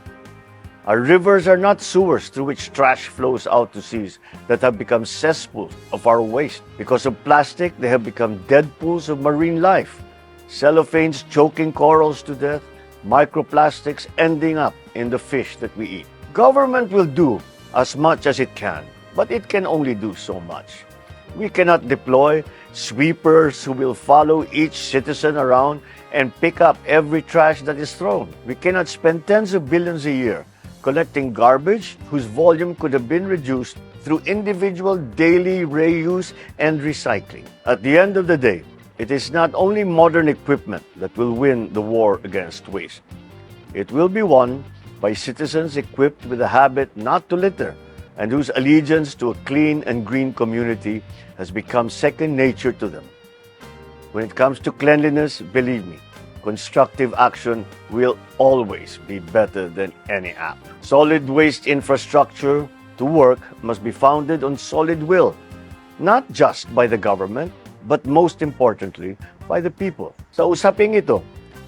Our rivers are not sewers through which trash flows out to seas that have become cesspools of our waste. Because of plastic, they have become dead pools of marine life. Cellophanes choking corals to death, microplastics ending up in the fish that we eat. Government will do as much as it can, but it can only do so much. We cannot deploy sweepers who will follow each citizen around and pick up every trash that is thrown. We cannot spend tens of billions a year collecting garbage whose volume could have been reduced through individual daily reuse and recycling. At the end of the day, it is not only modern equipment that will win the war against waste. It will be won by citizens equipped with a habit not to litter and whose allegiance to a clean and green community has become second nature to them. When it comes to cleanliness, believe me, constructive action will always be better than any app. Solid waste infrastructure to work must be founded on solid will, not just by the government, but most importantly, by the people. Sa usaping ito,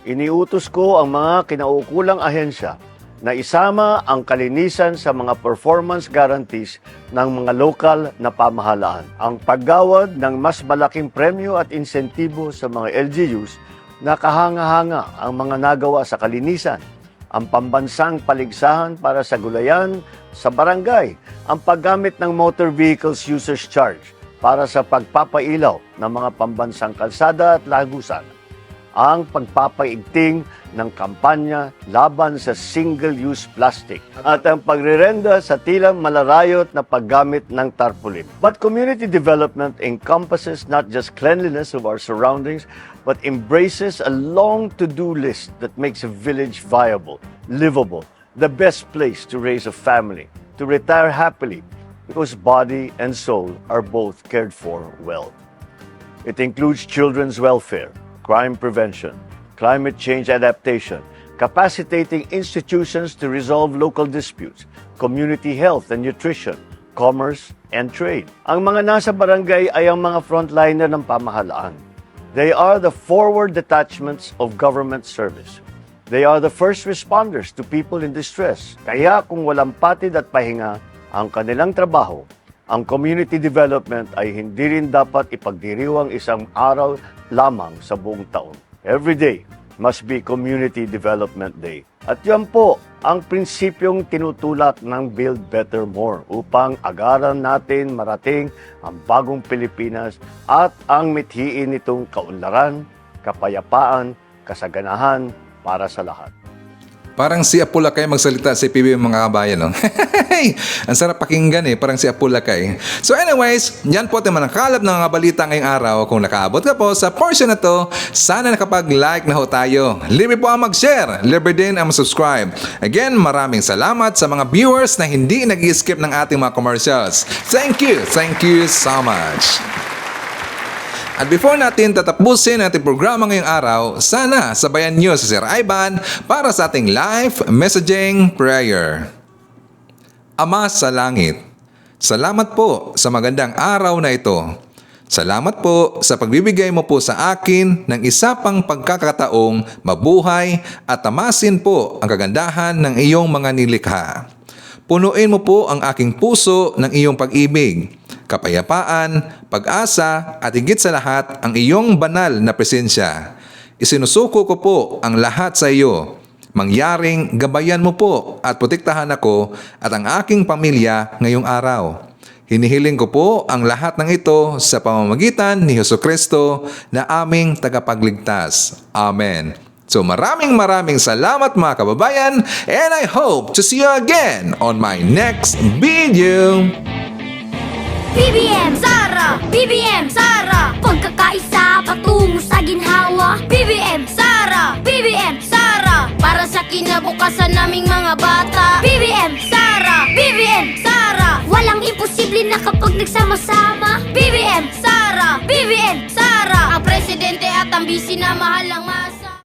iniutos ko ang mga kinaukulang ahensya na isama ang kalinisan sa mga performance guarantees ng mga lokal na pamahalaan. Ang paggawad ng mas malaking premyo at insentibo sa mga LGUs na kahanga-hanga ang mga nagawa sa kalinisan, ang pambansang paligsahan para sa gulayan sa barangay, ang paggamit ng motor vehicles users charge para sa pagpapailaw ng mga pambansang kalsada at lagusan, ang pagpapaigting ng kampanya laban sa single-use plastic at ang pagrerenda sa tilang malarayot na paggamit ng tarpaulin. But community development encompasses not just cleanliness of our surroundings, but embraces a long to-do list that makes a village viable, livable, the best place to raise a family, to retire happily, because body and soul are both cared for well. It includes children's welfare, crime prevention, climate change adaptation, capacitating institutions to resolve local disputes, community health and nutrition, commerce and trade. Ang mga nasa barangay ay ang mga frontliner ng pamahalaan. They are the forward detachments of government service. They are the first responders to people in distress. Kaya kung walang patid at pahinga ang kanilang trabaho, ang community development ay hindi rin dapat ipagdiriwang isang araw lamang sa buong taon. Every day must be Community Development Day. At yan po ang prinsipyong tinutulak ng Build Better More upang agaran natin marating ang bagong Pilipinas at ang mithiin nitong kaunlaran, kapayapaan, kasaganahan para sa lahat. Parang si Apulacay magsalita si PBBM mga kabayan, no? Ang sarap pakinggan parang si Apulacay. So anyways, yan po ang nakalap ng mga balita ngayong araw. Kung nakaabot ka po sa portion na to, sana nakapag-like na ho tayo. Libre po ang mag-share, libre din ang mag-subscribe. Again, maraming salamat sa mga viewers na hindi nag-skip ng ating mga commercials. Thank you so much. At before natin tatapusin ang ating programa ngayong araw, sana sabayan nyo si Sir Ivan para sa ating live messaging prayer. Ama sa langit, salamat po sa magandang araw na ito. Salamat po sa pagbibigay mo po sa akin ng isa pang pagkakataong mabuhay at tamasin po ang kagandahan ng iyong mga nilikha. Punuin mo po ang aking puso ng iyong pag-ibig, kapayapaan, pag-asa at higit sa lahat ang iyong banal na presensya. Isinusuko ko po ang lahat sa iyo. Mangyaring gabayan mo po at protektahan ako at ang aking pamilya ngayong araw. Hinihiling ko po ang lahat ng ito sa pamamagitan ni Jesucristo na aming tagapagligtas. Amen. So maraming salamat mga kababayan, and I hope to see you again on my next video. BBM Sara, BBM Sara, pagkakaisa patungo sa ginhawa. BBM Sara, BBM Sara, para sa kinabukasan naming mga bata. BBM Sara, BBM Sara, walang imposible na kapag nagsama-sama. BBM Sara, BBM Sara, ang presidente at ang bisi na mahal ang